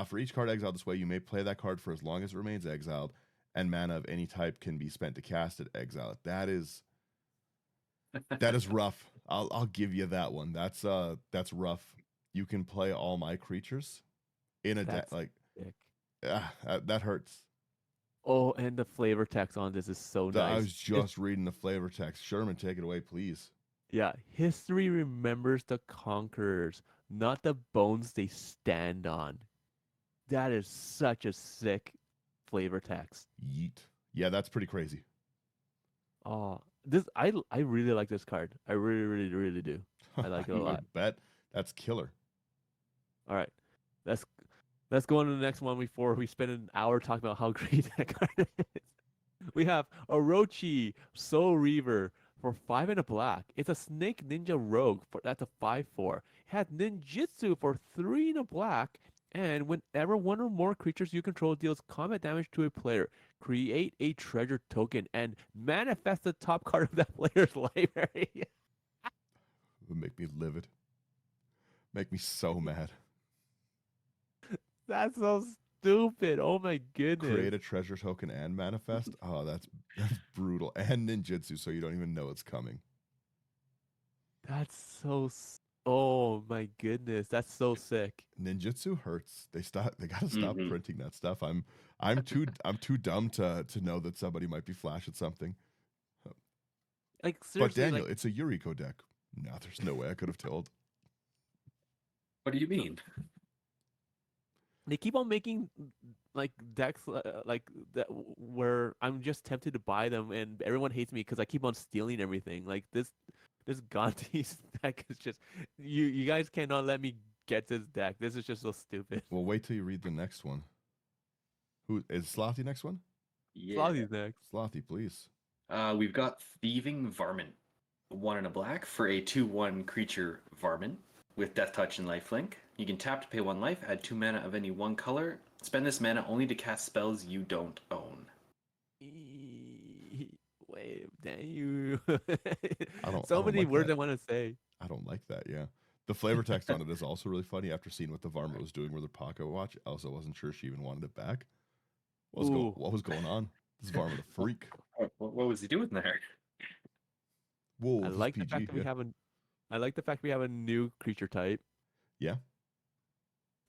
Speaker 1: For each card exiled this way, you may play that card for as long as it remains exiled, and mana of any type can be spent to cast it, exile it. That is rough. I'll give you that one. That's rough. You can play all my creatures in a deck
Speaker 2: That's
Speaker 1: like
Speaker 2: sick.
Speaker 1: that hurts.
Speaker 2: Oh, and the flavor text on this is so
Speaker 1: I
Speaker 2: nice.
Speaker 1: was just reading the flavor text. Sherman, take it away, please.
Speaker 2: Yeah, history remembers the conquerors, not the bones they stand on. That is such a sick flavor text.
Speaker 1: Yeet. Yeah, that's pretty crazy.
Speaker 2: Oh, I really like this card. I really, really, really do. I like it a lot.
Speaker 1: I bet that's killer.
Speaker 2: All right, let's go on to the next one before we spend an hour talking about how great that card is. We have Orochi Soul Reaver for 5 and a black. It's a Snake Ninja Rogue. That's a 5/4. It has Ninjutsu for 3 and a black. And whenever one or more creatures you control deals combat damage to a player, create a treasure token and manifest the top card of that player's library.
Speaker 1: It would make me livid. Make me so mad.
Speaker 2: That's so stupid. Oh my goodness.
Speaker 1: Create a treasure token and manifest. Oh, that's brutal. And ninjutsu, so you don't even know it's coming.
Speaker 2: That's so. Oh my goodness. That's so sick.
Speaker 1: Ninjutsu hurts. They gotta stop printing that stuff. I'm too dumb to know that somebody might be flash at something.
Speaker 2: Like
Speaker 1: But
Speaker 2: seriously,
Speaker 1: Daniel,
Speaker 2: like,
Speaker 1: it's a Yuriko deck. No, there's no way I could have told.
Speaker 3: What do you mean?
Speaker 2: they keep on making like decks like that where I'm just tempted to buy them, and everyone hates me because I keep on stealing everything. Like this Gandhi's deck is just you guys cannot let me get this deck. This is just so stupid.
Speaker 1: Well, wait till you read the next one. Who is Slothy next one?
Speaker 3: Yeah.
Speaker 2: Slothy's next.
Speaker 1: Slothy, please.
Speaker 3: We've got Thieving Varmint. 1 and a black for a 2/1 creature Varmint with Death Touch and Lifelink. You can tap to pay 1 life, add 2 mana of any 1 color. Spend this mana only to cast spells you don't own.
Speaker 2: Wait, damn you.
Speaker 1: I don't
Speaker 2: many
Speaker 1: like
Speaker 2: words
Speaker 1: that.
Speaker 2: I want to say.
Speaker 1: I don't like that, yeah. The flavor text on it is also really funny after seeing what the Varmint was doing with her pocket watch. I also wasn't sure she even wanted it back. What was going on? This Varmint a freak.
Speaker 3: What was he doing there?
Speaker 1: Whoa,
Speaker 2: I
Speaker 1: this
Speaker 2: like the
Speaker 1: PG,
Speaker 2: fact that
Speaker 1: yeah.
Speaker 2: I like the fact we have a new creature type.
Speaker 1: Yeah.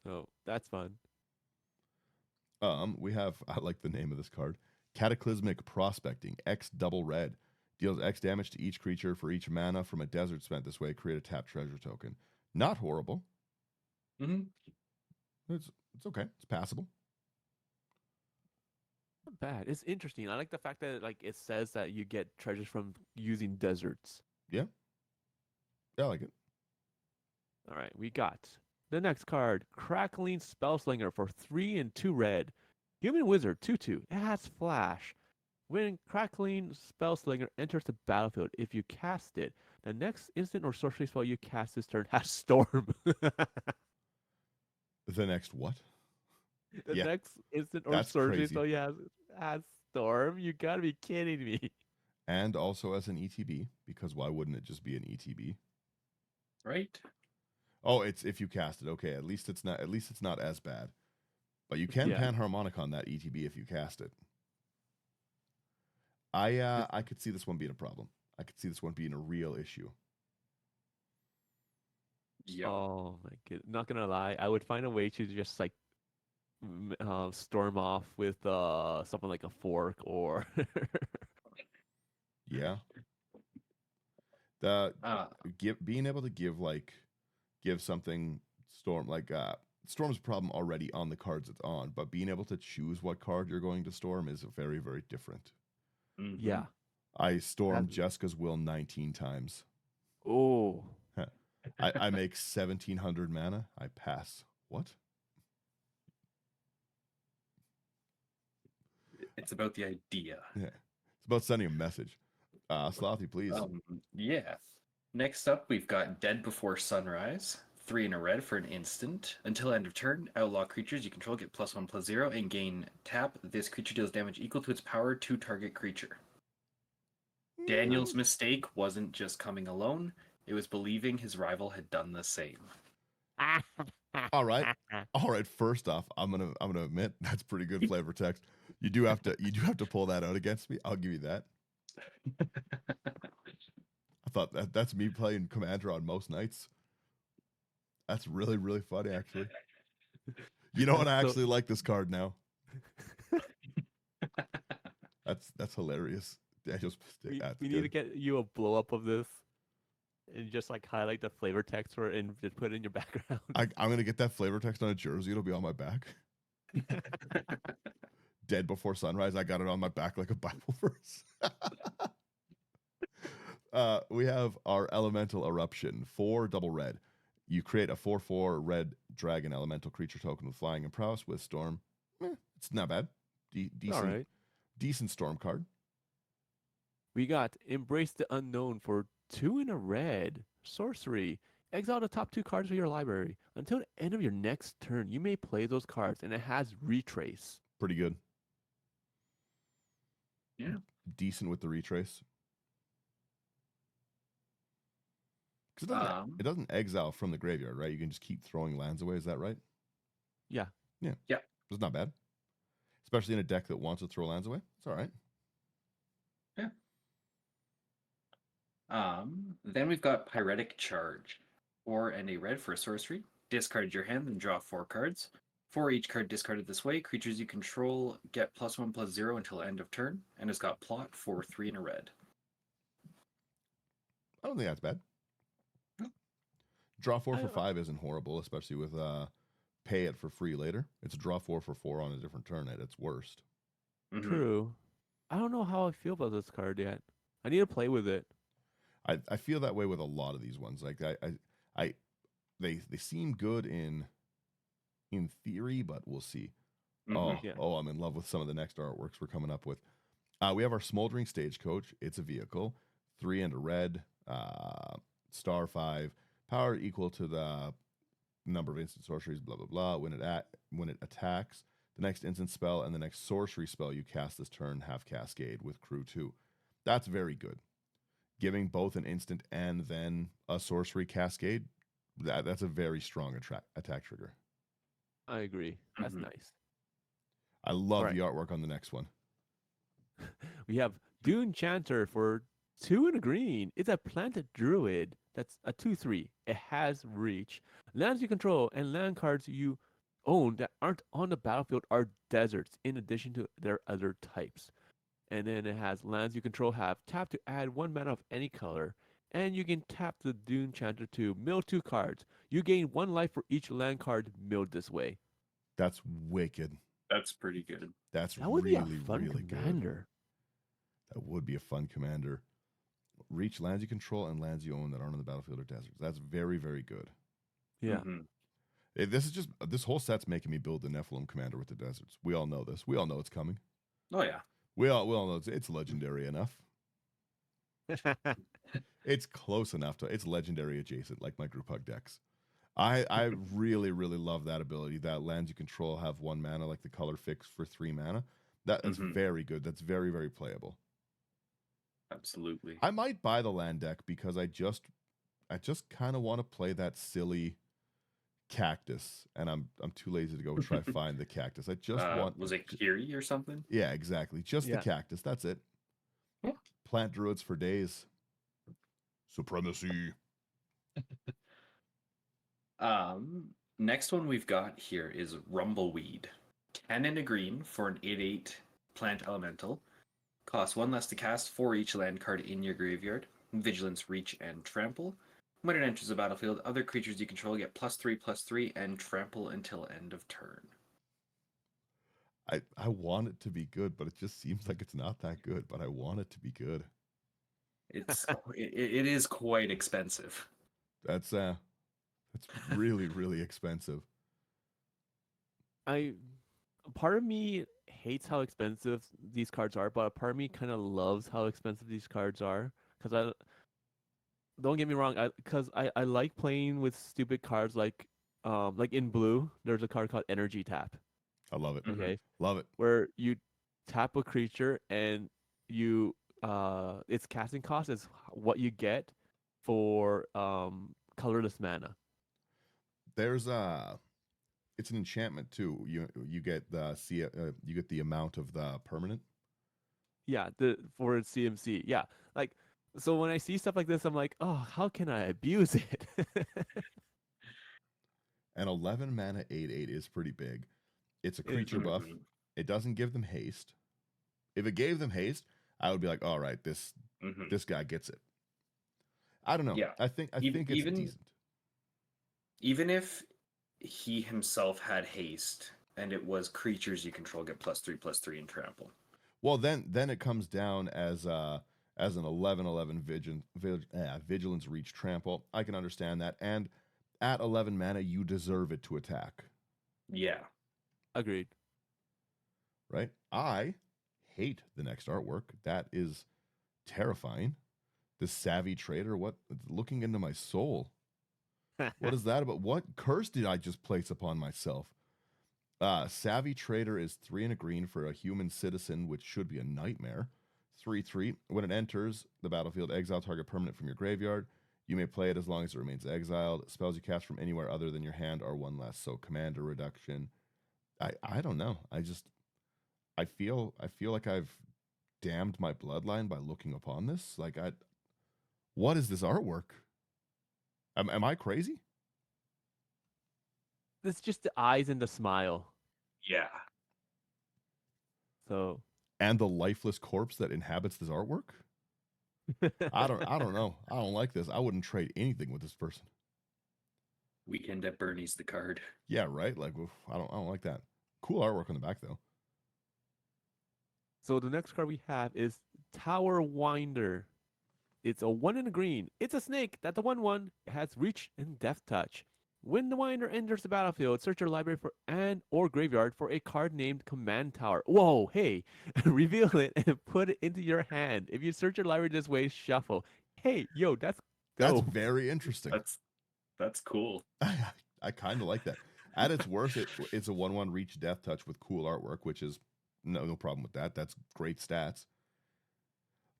Speaker 2: So that's fun.
Speaker 1: We have, I like the name of this card, Cataclysmic Prospecting, X double red. Deals X damage to each creature for each mana from a desert spent this way. Create a tap treasure token. Not horrible.
Speaker 3: Mm-hmm.
Speaker 1: It's okay. It's passable.
Speaker 2: Not bad. It's interesting. I like the fact that like it says that you get treasures from using deserts.
Speaker 1: Yeah, I like it.
Speaker 2: All right, we got the next card, Crackling Spellslinger for 3 and 2 red. Human Wizard 2/2. It has flash. When Crackling Spellslinger enters the battlefield, if you cast it, the next instant or sorcery spell you cast this turn has Storm.
Speaker 1: The next what?
Speaker 2: The
Speaker 1: Yeah,
Speaker 2: next instant or
Speaker 1: that's
Speaker 2: sorcery
Speaker 1: crazy.
Speaker 2: spell you has Storm. You gotta be kidding me.
Speaker 1: And also as an ETB, because why wouldn't it just be an ETB?
Speaker 3: Right?
Speaker 1: Oh, it's if you cast it. Okay, at least it's not as bad. But you can
Speaker 2: Yeah.
Speaker 1: panharmonic on that ETB if you cast it. I could see this one being a problem. I could see this one being a real issue.
Speaker 3: Yeah.
Speaker 2: Oh my god! Not gonna lie, I would find a way to just like storm off with something like a fork or
Speaker 1: Yeah. Being able to give something storm storm's a problem already on the cards it's on, but being able to choose what card you're going to storm is very, very different.
Speaker 3: Mhm.
Speaker 2: yeah.
Speaker 1: I stormed
Speaker 2: That's-
Speaker 1: Jessica's Will 19 times.
Speaker 2: Oh,
Speaker 1: I make 1,700 mana. I pass. What?
Speaker 3: It's about the idea.
Speaker 1: Yeah. It's about sending a message. Slothy, please.
Speaker 3: Yeah. Next up, we've got Dead Before Sunrise. 3 and a red for an instant. Until end of turn, outlaw creatures you control get +1/+0 and gain tap. This creature deals damage equal to its power to target creature. Daniel's mistake wasn't just coming alone, it was believing his rival had done the same.
Speaker 1: All right. First off, I'm gonna admit that's pretty good flavor text. You do have to pull that out against me. I'll give you that. I thought that's me playing Commander on most nights. That's really, really funny, actually. You know what? I actually like this card now. That's hilarious. Daniel's mistake.
Speaker 2: we need to get you a blow up of this and just like highlight the flavor text for it and just put it in your background.
Speaker 1: I'm gonna get that flavor text on a jersey. It'll be on my back. Dead Before Sunrise. I got it on my back like a Bible verse. We have our Elemental Eruption, 4 double red. You create a 4/4 red dragon elemental creature token with flying and prowess with storm. It's not bad. Decent,
Speaker 2: All right.
Speaker 1: decent storm card.
Speaker 2: We got Embrace the Unknown for 2 in a red. Sorcery. Exile the top 2 cards of your library. Until the end of your next turn, you may play those cards, and it has Retrace.
Speaker 1: Pretty good.
Speaker 3: Yeah.
Speaker 1: Decent with the retrace. Because it doesn't exile from the graveyard, right? You can just keep throwing lands away. Is that right?
Speaker 2: Yeah.
Speaker 1: Yeah.
Speaker 3: Yeah.
Speaker 1: It's not bad. Especially in a deck that wants to throw lands away. It's all right.
Speaker 3: Yeah. Then we've got Pyretic Charge. 4 and a red for a sorcery. Discard your hand and draw 4 cards. For each card discarded this way, creatures you control get +1/+0 until end of turn, and has got plot for 3 and a red.
Speaker 1: I don't think that's bad.
Speaker 3: No.
Speaker 1: Draw 4 for 5 isn't horrible, especially with pay it for free later. It's a draw 4 for 4 on a different turn at its worst.
Speaker 3: Mhm.
Speaker 2: True. I don't know how I feel about this card yet. I need to play with it.
Speaker 1: I feel that way with a lot of these ones. Like they seem good in theory, but we'll see.
Speaker 3: Mhm.
Speaker 2: Yeah.
Speaker 1: I'm in love with some of the next artworks we're coming up with. We have our Smoldering Stagecoach. It's a vehicle, 3 and a red, star 5, power equal to the number of instant sorceries. Blah blah blah. When it attacks, the next instant spell and the next sorcery spell you cast this turn have Cascade with crew 2. That's very good. Giving both an instant and then a sorcery Cascade, that's a very strong attack trigger.
Speaker 2: I agree. That's
Speaker 3: Mhm.
Speaker 2: nice.
Speaker 1: I love
Speaker 2: Alright.
Speaker 1: the artwork on the next one.
Speaker 2: We have Dune Chanter for 2 and a green. It's a planted druid. That's a 2/3. It has reach. Lands you control and land cards you own that aren't on the battlefield are deserts, in addition to their other types. And then it has lands you control have tap to add 1 mana of any color. And you can tap the Dune Chanter to mill 2 cards. You gain 1 life for each land card milled this way.
Speaker 1: That's wicked.
Speaker 3: That's pretty good.
Speaker 1: That's
Speaker 2: That would
Speaker 1: really,
Speaker 2: be a fun
Speaker 1: really good.
Speaker 2: commander.
Speaker 1: That would be a fun commander. Reach lands you control and lands you own that aren't on the battlefield or deserts. That's very, very good.
Speaker 2: Yeah.
Speaker 3: Mhm.
Speaker 1: This whole set's making me build the Nephilim commander with the deserts. We all know this. We all know it's coming.
Speaker 3: Oh yeah.
Speaker 1: We all know it's legendary enough. It's close enough to it's legendary adjacent, like my group hug decks. I really, really love that ability. That lands you control have 1 mana, like the color fix for 3 mana. That's
Speaker 3: Mhm.
Speaker 1: very good. That's very, very playable.
Speaker 3: Absolutely.
Speaker 1: I might buy the land deck because I just kind of want to play that silly cactus, and I'm too lazy to go try find the cactus. I just want
Speaker 3: was it Kiri or something?
Speaker 1: Yeah, exactly. Just the
Speaker 2: Yeah.
Speaker 1: cactus. That's it.
Speaker 3: Yeah.
Speaker 1: Plant druids for days. Supremacy.
Speaker 3: Next one we've got here is Rumbleweed. 10 and a green for an 8/8 plant elemental. Costs 1 less to cast for each land card in your graveyard. Vigilance, Reach, and Trample. When it enters the battlefield, other creatures you control get +3/+3 and trample until end of turn.
Speaker 1: I want it to be good, but it just seems like it's not that good. But I want it to be good.
Speaker 3: It is quite expensive.
Speaker 1: That's really, really expensive.
Speaker 2: Part of me hates how expensive these cards are, but a part of me kind of loves how expensive these cards are. Because don't get me wrong, I like playing with stupid cards like in blue, there's a card called Energy Tap.
Speaker 1: I love it.
Speaker 3: Mhm.
Speaker 2: Okay,
Speaker 1: Love it.
Speaker 2: where you tap a creature and you its casting cost is what you get for colorless mana.
Speaker 1: There's it's an enchantment too. You get you get the amount of the permanent.
Speaker 2: Yeah, for its CMC. Yeah, like so when I see stuff like this, I'm like, oh, how can I abuse it?
Speaker 1: And 11 mana 8/8 is pretty big. It's a
Speaker 2: It is
Speaker 1: creature buff.
Speaker 3: Mhm.
Speaker 1: It doesn't give them haste. If it gave them haste, I would be like, all right, this guy gets it. I don't know.
Speaker 3: Yeah.
Speaker 1: I think it's decent.
Speaker 3: Even if he himself had haste and it was creatures you control get +3/+3 and trample.
Speaker 1: Well, then it comes down as an 11/11 vigilance, reach, trample. I can understand that. And at 11 mana, you deserve it to attack.
Speaker 3: Yeah.
Speaker 2: Agreed.
Speaker 1: Right? I hate the next artwork. That is terrifying. This savvy trader, what looking into my soul? What is that about? What curse did I just place upon myself? Savvy trader is 3 and a green for a human citizen, which should be a nightmare. 3/3. When it enters the battlefield, exile target permanent from your graveyard. You may play it as long as it remains exiled. Spells you cast from anywhere other than your hand are 1 less. So commander reduction. I don't know. I feel like I've damned my bloodline by looking upon this. Like what is this artwork? Am I crazy?
Speaker 2: It's just the eyes and the smile.
Speaker 3: Yeah.
Speaker 2: So
Speaker 1: And the lifeless corpse that inhabits this artwork? I don't know. I don't like this. I wouldn't trade anything with this person.
Speaker 3: Weekend at Bernie's the card.
Speaker 1: Yeah, right? Like oof, I don't like that. Cool artwork on the back though.
Speaker 2: the next card we have is Tower Winder. It's a 1 in a green. It's a snake that the 1/1 has reach and death touch. When the Winder enters the battlefield, search your library for or graveyard for a card named Command Tower. Whoa, hey, reveal it and put it into your hand. If you search your library this way, shuffle. Hey, yo, that's
Speaker 1: That's
Speaker 2: dope.
Speaker 1: very interesting.
Speaker 3: That's cool.
Speaker 1: I kind of like that. At its worst, it's a 1/1 reach death touch with cool artwork, which is no problem with that. That's great stats.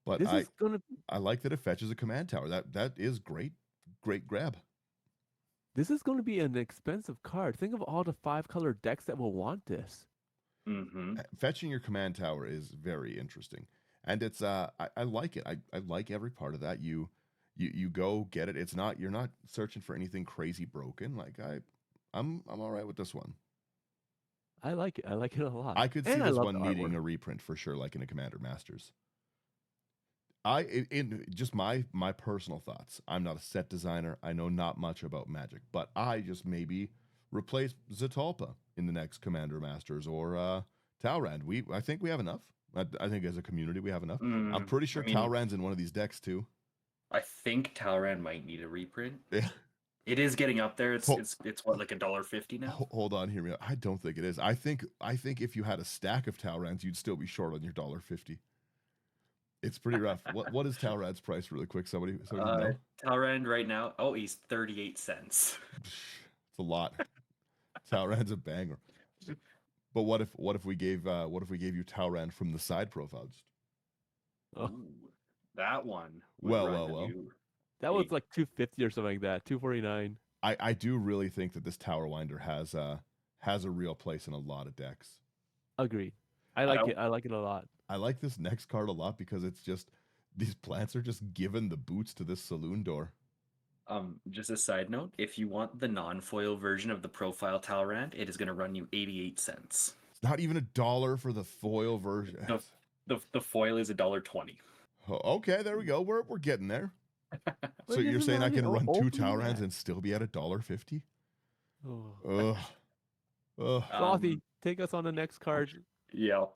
Speaker 1: But
Speaker 2: This is gonna
Speaker 1: I like that it fetches a command tower. That is great grab.
Speaker 2: This is going to be an expensive card. Think of all the 5-color decks that will want this.
Speaker 3: Mm-hmm.
Speaker 1: Fetching your command tower is very interesting, and it's I like it. I like every part of that. You go get it. You're not searching for anything crazy broken. Like I'm all right with this one.
Speaker 2: I like it. I like it a lot.
Speaker 1: I could see
Speaker 2: And I
Speaker 1: this
Speaker 2: love
Speaker 1: one
Speaker 2: the
Speaker 1: needing
Speaker 2: artwork.
Speaker 1: a reprint for sure, like in a Commander Masters. In just my personal thoughts. I'm not a set designer. I know not much about Magic, but I just maybe replace Zatalpa in the next Commander Masters or Talrand. I think we have enough. I think as a community we have enough. I'm pretty sure Talrand's in one of these decks too.
Speaker 3: I think Talrand might need a reprint.
Speaker 1: Yeah.
Speaker 3: It is getting up there. It's what, like $1.50 now?
Speaker 1: Hold on, hear me out. I don't think it is. I think if you had a stack of Talrands, you'd still be short on your $1.50. It's pretty rough. What is Talrand's price, really quick? Somebody know?
Speaker 3: Talrand right now. Oh, he's 38 cents.
Speaker 1: It's a lot. Talrand's a banger. But what if we gave you Talrand from the side profile?
Speaker 2: Oh.
Speaker 3: Ooh, that one.
Speaker 1: Well.
Speaker 2: That was like $250 or something like that. $249.
Speaker 1: I do really think that this Tower Winder has a real place in a lot of decks.
Speaker 2: Agreed. I like it. I like it a lot.
Speaker 1: I like this next card a lot because it's just these plants are just giving the boots to this saloon door.
Speaker 3: Just a side note, if you want the non-foil version of the profile Talrand, it is going to run you 88 cents.
Speaker 1: It's not even $1 for the foil version.
Speaker 3: The foil is $1.20.
Speaker 1: Oh, okay, there we go. We're getting there. So you're saying I can run 2 Talrands and still be at $1.50?
Speaker 2: Oh.
Speaker 1: Ugh.
Speaker 2: Slothy, take us on the next card.
Speaker 3: Yeah.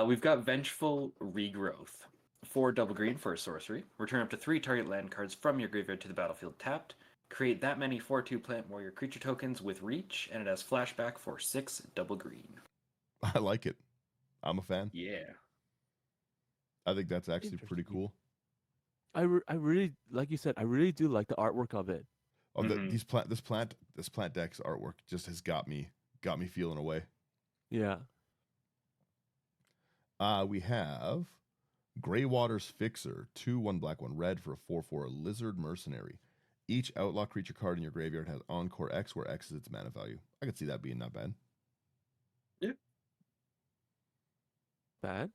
Speaker 3: We've got Vengeful Regrowth. 4 double green for a sorcery. Return up to 3 target land cards from your graveyard to the battlefield tapped. Create that many 4/2 plant warrior creature tokens with reach, and it has flashback for 6 double green.
Speaker 1: I like it. I'm a fan.
Speaker 3: Yeah.
Speaker 1: I think that's actually pretty cool.
Speaker 2: I really, like you said, I really do like the artwork of it.
Speaker 1: Oh, this plant deck's artwork just has got me feeling away.
Speaker 2: Yeah.
Speaker 1: We have Greywater's Fixer, 2/1 black 1 red for a 4/4 lizard mercenary. Each outlaw creature card in your graveyard has Encore X, where X is its mana value. I could see that being not bad.
Speaker 3: Yeah.
Speaker 2: Bad.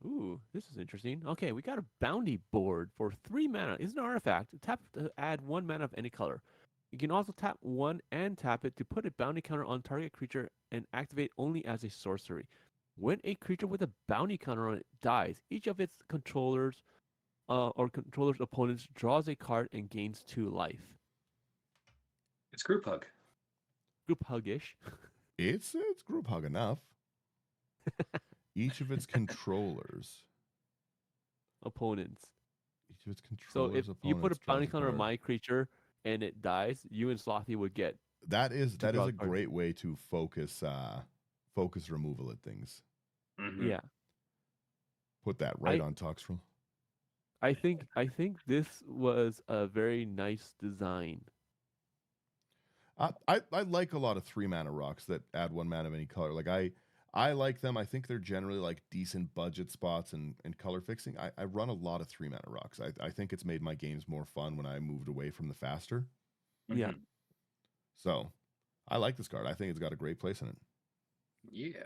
Speaker 2: Ooh, this is interesting. Okay, we got a bounty board for 3 mana. It's an artifact. Tap to add 1 mana of any color. You can also tap 1 and tap it to put a bounty counter on target creature and activate only as a sorcery. When a creature with a bounty counter on it dies, each of its controllers or controller's opponents draws a card and gains 2 life.
Speaker 3: It's Group Hug.
Speaker 2: Group hug-ish.
Speaker 1: It's group hug enough. Each of its controllers.
Speaker 2: Opponents.
Speaker 1: Each of its controllers.
Speaker 2: So if you put a bounty counter on
Speaker 1: card.
Speaker 2: my creature and it dies, you and Slothy would get.
Speaker 1: That is a
Speaker 2: card.
Speaker 1: great way to focus removal at things.
Speaker 3: Mm-hmm.
Speaker 2: Yeah.
Speaker 1: Put that right
Speaker 2: I
Speaker 1: on Toxtril.
Speaker 2: I think this was a very nice design.
Speaker 1: I like a lot of 3-mana rocks that add 1 mana of any color. Like I like them. I think they're generally like decent budget spots and color fixing. I run a lot of 3-mana rocks. I think it's made my games more fun when I moved away from the faster.
Speaker 2: Yeah.
Speaker 3: Mhm.
Speaker 1: So I like this card. I think it's got a great place in it.
Speaker 3: Yeah.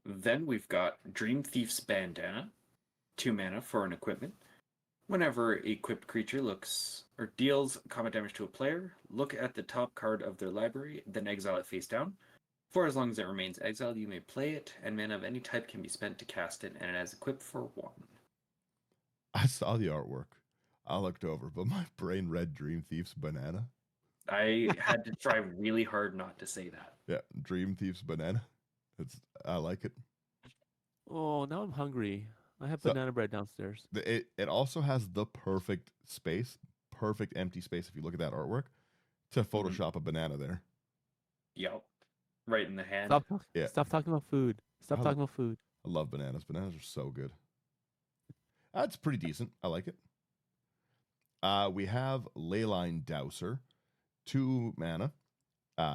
Speaker 3: Then we've got Dream Thief's Bandana, 2 mana for an equipment. Whenever a equipped creature looks or deals combat damage to a player, look at the top card of their library, then exile it face down. For as long as it remains exiled, you may play it, and mana of any type can be spent to cast it, and it has equipped for 1.
Speaker 1: I saw the artwork. I looked over, but my brain read Dream Thief's Banana.
Speaker 3: I had to try really hard not to say that.
Speaker 1: Yeah, Dream Thief's Banana. I like it.
Speaker 2: Oh, now I'm hungry. I have
Speaker 1: So-
Speaker 2: banana bread downstairs.
Speaker 1: It also has the perfect space, perfect empty space. If you look at that artwork, to Photoshop a banana there.
Speaker 3: Yep. Right in the hand.
Speaker 1: Yeah.
Speaker 2: Stop talking about food. Stop
Speaker 1: I
Speaker 2: talking about food.
Speaker 1: I love bananas. Bananas are so good. That's pretty decent. I like it. We have Leyline Dowser, 2 mana.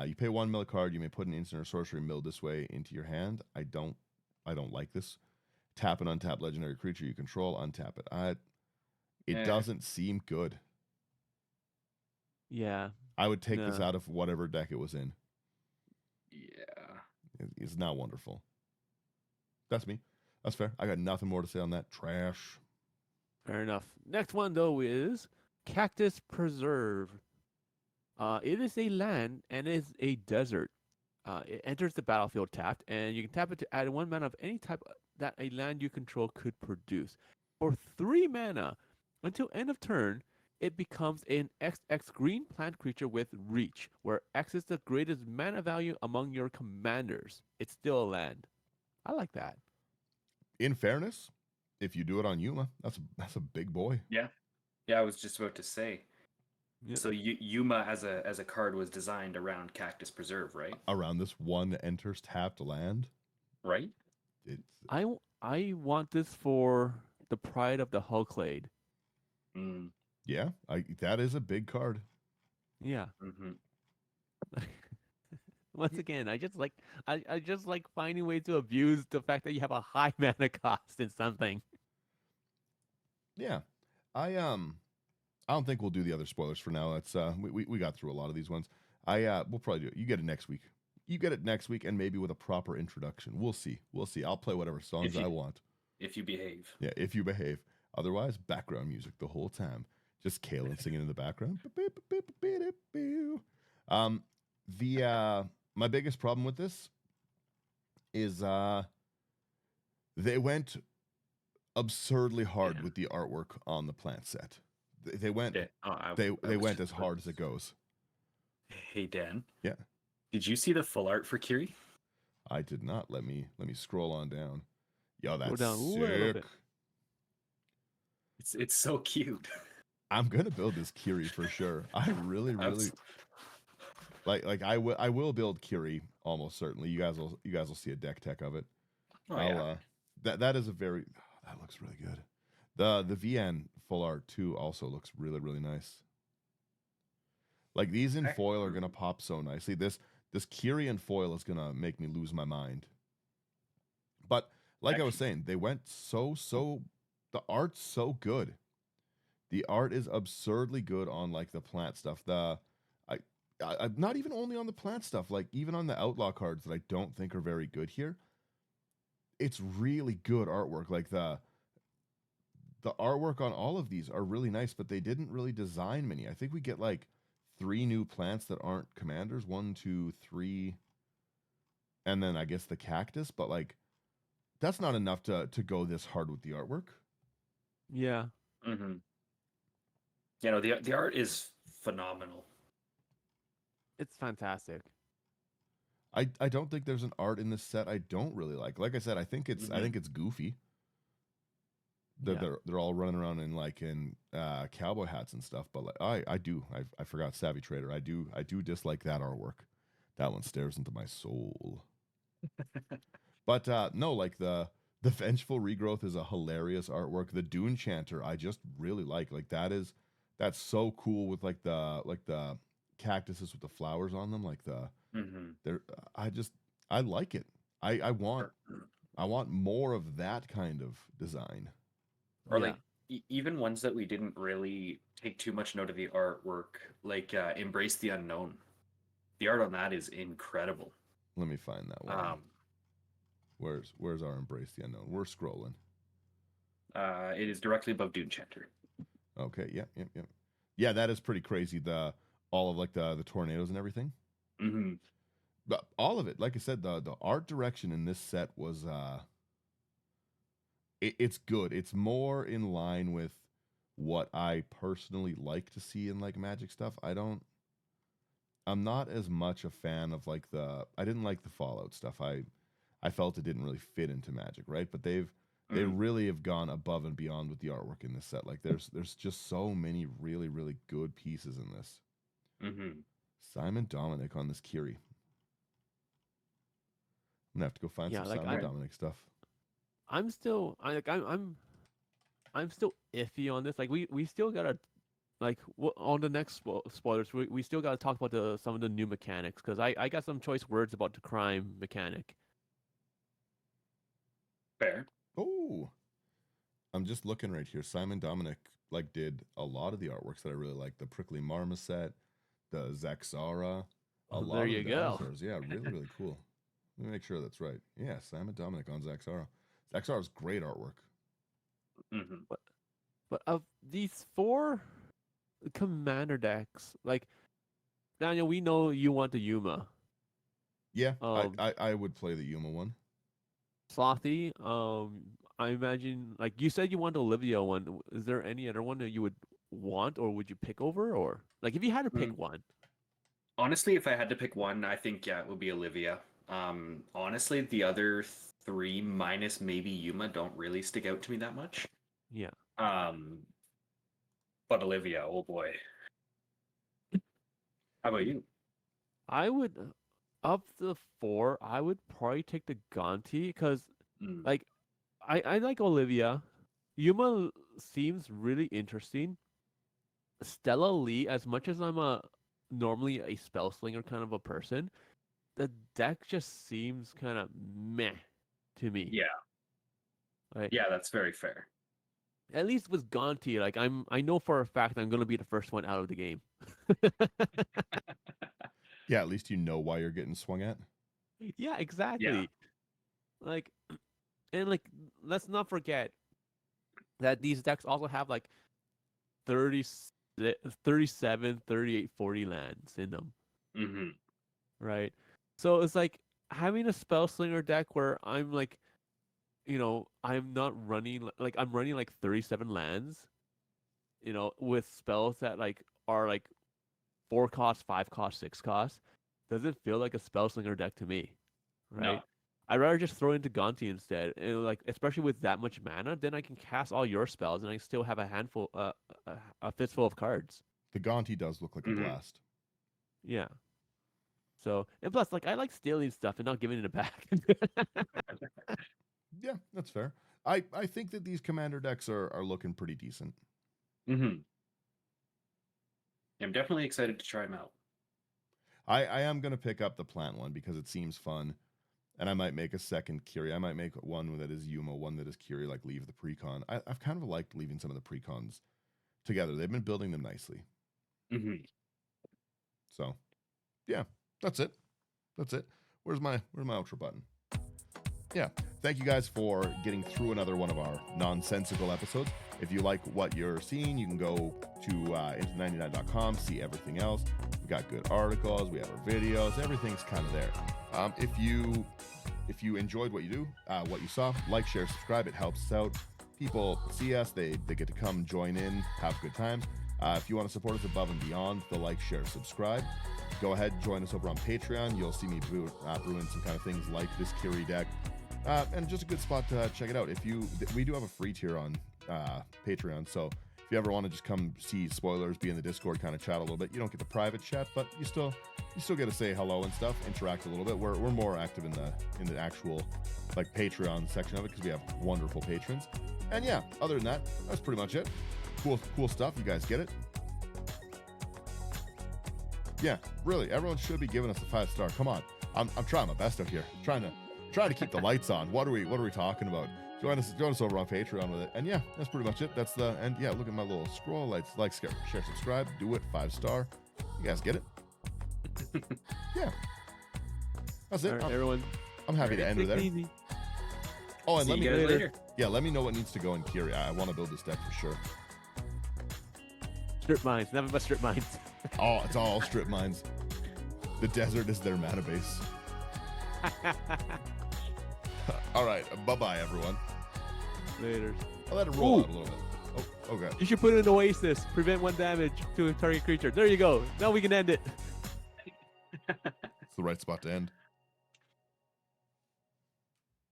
Speaker 1: You pay 1 mill card. You may put an instant or sorcery mill this way into your hand. I don't like this. Tap an untapped legendary creature you control. Untap it. It doesn't seem good.
Speaker 2: Yeah.
Speaker 1: I would take this
Speaker 2: No.
Speaker 1: out of whatever deck it was in.
Speaker 3: Yeah.
Speaker 1: It's not wonderful. That's me. That's fair. I got nothing more to say on that. Trash.
Speaker 2: Fair enough. Next one though is Cactus Preserve. It is a land and it is a desert. It enters the battlefield tapped, and you can tap it to add 1 mana of any type that a land you control could produce. For 3 mana, until end of turn, it becomes an XX green plant creature with reach, where X is the greatest mana value among your commanders. It's still a land. I like that.
Speaker 1: In fairness, if you do it on Yuma, that's a big boy.
Speaker 3: Yeah. Yeah, I was just about to say.
Speaker 2: Yeah.
Speaker 3: So Yuma as a card was designed around Cactus Preserve, right?
Speaker 1: Around this 1 enters tapped land.
Speaker 3: Right?
Speaker 1: It's
Speaker 2: I want this for the pride of the Hulklade.
Speaker 3: Mm.
Speaker 1: yeah, that is a big card.
Speaker 2: Yeah.
Speaker 3: Mm-hmm.
Speaker 2: Once again, I just like finding ways to abuse the fact that you have a high mana cost in something.
Speaker 1: Yeah. I don't think we'll do the other spoilers for now. That's we got through a lot of these ones. We'll probably do it. You get it next week. You get it next week, and maybe with a proper introduction. We'll see. I'll play whatever songs I want.
Speaker 3: If you behave.
Speaker 1: Yeah, if you behave. Otherwise, background music the whole time. Just Kalen singing in the background. My biggest problem with this is they went absurdly hard with the artwork on the plant set. They went they went as hard as it goes.
Speaker 3: Hey Dan.
Speaker 1: Yeah.
Speaker 3: Did you see the full art for Kiri?
Speaker 1: I did not. Let me scroll on down. Yo,
Speaker 2: Go
Speaker 1: that's
Speaker 2: down a little
Speaker 1: sick.
Speaker 2: bit.
Speaker 3: It's so cute.
Speaker 1: I'm gonna build this Kiri for sure. I really like I will build Kiri almost certainly. You guys will see a deck tech of it.
Speaker 3: Oh, yeah.
Speaker 1: That is a very that looks really good. The VN full art too also looks really nice. Like these in foil are gonna pop so nicely. This Kiri in foil is gonna make me lose my mind. But like I was saying, they went so the art's so good. The art is absurdly good on like the plant stuff. I'm not even only on the plant stuff, like even on the outlaw cards that I don't think are very good here. It's really good artwork. Like the artwork on all of these are really nice, but they didn't really design many. I think we get like 3 new plants that aren't commanders. 1, 2, 3, and then I guess the cactus. But like, that's not enough to go this hard with the artwork.
Speaker 2: Yeah.
Speaker 3: Mm-hmm. You know, the art is phenomenal.
Speaker 2: It's fantastic.
Speaker 1: I don't think there's an art in this set I don't really like. Like I said, I think it's goofy. They're all running around in cowboy hats and stuff, but like I forgot Savvy Trader. I do dislike that artwork. That one stares into my soul. But no, like the Vengeful Regrowth is a hilarious artwork. The Dune Chanter I just really like. Like that's so cool with like the cactuses with the flowers on them. Like they're I like it. I want more of that kind of design.
Speaker 3: Or
Speaker 2: Yeah.
Speaker 3: like even ones that we didn't really take too much note of the artwork, like Embrace the Unknown. The art on that is incredible.
Speaker 1: Let me find that one. Where's our Embrace the Unknown? We're scrolling.
Speaker 3: It is directly above Dune Chanter.
Speaker 1: Okay, yep. Yeah, that is pretty crazy. All of like the tornadoes and everything.
Speaker 3: Mm-hmm.
Speaker 1: But all of it, like I said, the art direction in this set was it's good. It's more in line with what I personally like to see in like Magic stuff. I'm not as much a fan of like I didn't like the Fallout stuff. I felt it didn't really fit into Magic, right? But they really have gone above and beyond with the artwork in this set. Like there's just so many really, really good pieces in this.
Speaker 3: Mm-hmm.
Speaker 1: Simon Dominic on this Kiri. I'm gonna have to go find some Simon Dominic stuff.
Speaker 2: I'm still I'm still iffy on this. Like we still gotta like on the next spoilers we still gotta talk about some of the new mechanics because I got some choice words about the crime mechanic.
Speaker 3: Fair.
Speaker 1: Oh, I'm just looking right here. Simon Dominic like did a lot of the artworks that I really like. The Prickly Marmoset, the Zaxara.
Speaker 2: There you go.
Speaker 1: Yeah, really cool. Let me make sure that's right. Yeah, Simon Dominic on Zaxara. Zaxara's great artwork.
Speaker 3: Mm-hmm.
Speaker 2: But of these 4 commander decks, like Daniel, we know you want the Yuma.
Speaker 1: Yeah, I would play the Yuma one.
Speaker 2: Slothy, I imagine like you said you want the Olivia one. Is there any other one that you would want or would you pick over or like if you had to pick one?
Speaker 3: Honestly, if I had to pick one, I think it would be Olivia. Honestly, the other 3 minus maybe Yuma don't really stick out to me that much.
Speaker 2: Yeah.
Speaker 3: But Olivia, oh boy. How about you?
Speaker 2: I would of the 4, I would probably take the Gonti because like I like Olivia. Yuma seems really interesting. Stella Lee, as much as I'm normally a spell slinger kind of a person, the deck just seems kind of meh to me.
Speaker 3: Yeah.
Speaker 2: Right?
Speaker 3: Yeah, that's very fair.
Speaker 2: At least with Gonti, like I know for a fact I'm gonna be the first one out of the game.
Speaker 1: Yeah, at least you know why you're getting swung at.
Speaker 2: Yeah, exactly.
Speaker 3: Yeah.
Speaker 2: Like, and like, let's not forget that these decks also have like 30, 37, 38, 40 lands in them.
Speaker 3: Mm-hmm.
Speaker 2: Right? So it's like having a spell slinger deck where I'm like, I'm not running, like, I'm running like 37 lands, with spells that like are like 4 cost, 5 cost, 6 cost. Doesn't feel like a spell slinger deck to me. Right?
Speaker 3: No.
Speaker 2: I'd rather just throw into Gonti instead. And like, especially with that much mana, then I can cast all your spells and I still have a handful, a fistful of cards.
Speaker 1: The Gonti does look like a blast.
Speaker 2: Yeah. So, and plus, like, I like stealing stuff and not giving it back.
Speaker 1: Yeah, that's fair. I think that these commander decks are looking pretty decent.
Speaker 3: Mm-hmm. I'm definitely excited to try them out.
Speaker 1: I am going to pick up the plant one because it seems fun. And I might make a second Kiri. I might make one that is Yuma, one that is Kiri, like leave the precon. I've kind of liked leaving some of the precons together. They've been building them nicely.
Speaker 3: Mm-hmm.
Speaker 1: So, yeah, that's it. Where's my outro button? Yeah, thank you guys for getting through another one of our nonsensical episodes. If you like what you're seeing, you can go to into99.com, see everything else. We've got good articles, we have our videos, everything's kind of there. If you enjoyed what you do, what you saw, like, share, subscribe. It helps us out. People see us, they get to come join in, have good times. If you want to support us above and beyond the like, share, subscribe, go ahead, join us over on Patreon. You'll see me brewing some kind of things like this Kiri deck. And just a good spot to check it out. We do have a free tier on Patreon, so if you ever want to just come see spoilers, be in the Discord, kind of chat a little bit, you don't get the private chat, but you still you still get to say hello and stuff, interact a little bit. We're more active in the actual like Patreon section of it because we have wonderful patrons. And yeah, other than that, that's pretty much it. Cool stuff. You guys get it? Yeah, really. Everyone should be giving us a 5-star. Come on, I'm trying my best out here. Trying to keep the lights on. What are we talking about? Join us over on Patreon with it. And yeah, that's pretty much it. And yeah, look at my little scroll. Like, share, subscribe, do it. 5-star. You guys get it? Yeah. That's it.
Speaker 2: All right, everyone.
Speaker 1: I'm happy to end with
Speaker 2: Take
Speaker 1: there.
Speaker 2: it easy.
Speaker 1: Oh, and
Speaker 3: See
Speaker 1: let
Speaker 3: you
Speaker 1: me
Speaker 3: guys later.
Speaker 1: Yeah, let me know what needs to go in Kiri. I want to build this deck for sure.
Speaker 2: Strip mines. Nothing but strip mines.
Speaker 1: Oh, it's all strip mines. The desert is their mana base. All right, bye-bye, everyone.
Speaker 2: Later.
Speaker 1: I'll let it roll
Speaker 2: Ooh.
Speaker 1: out a little bit. Oh, okay.
Speaker 2: You should put in an oasis. Prevent 1 damage to a target creature. There you go. Now we can end it.
Speaker 1: It's the right spot to end.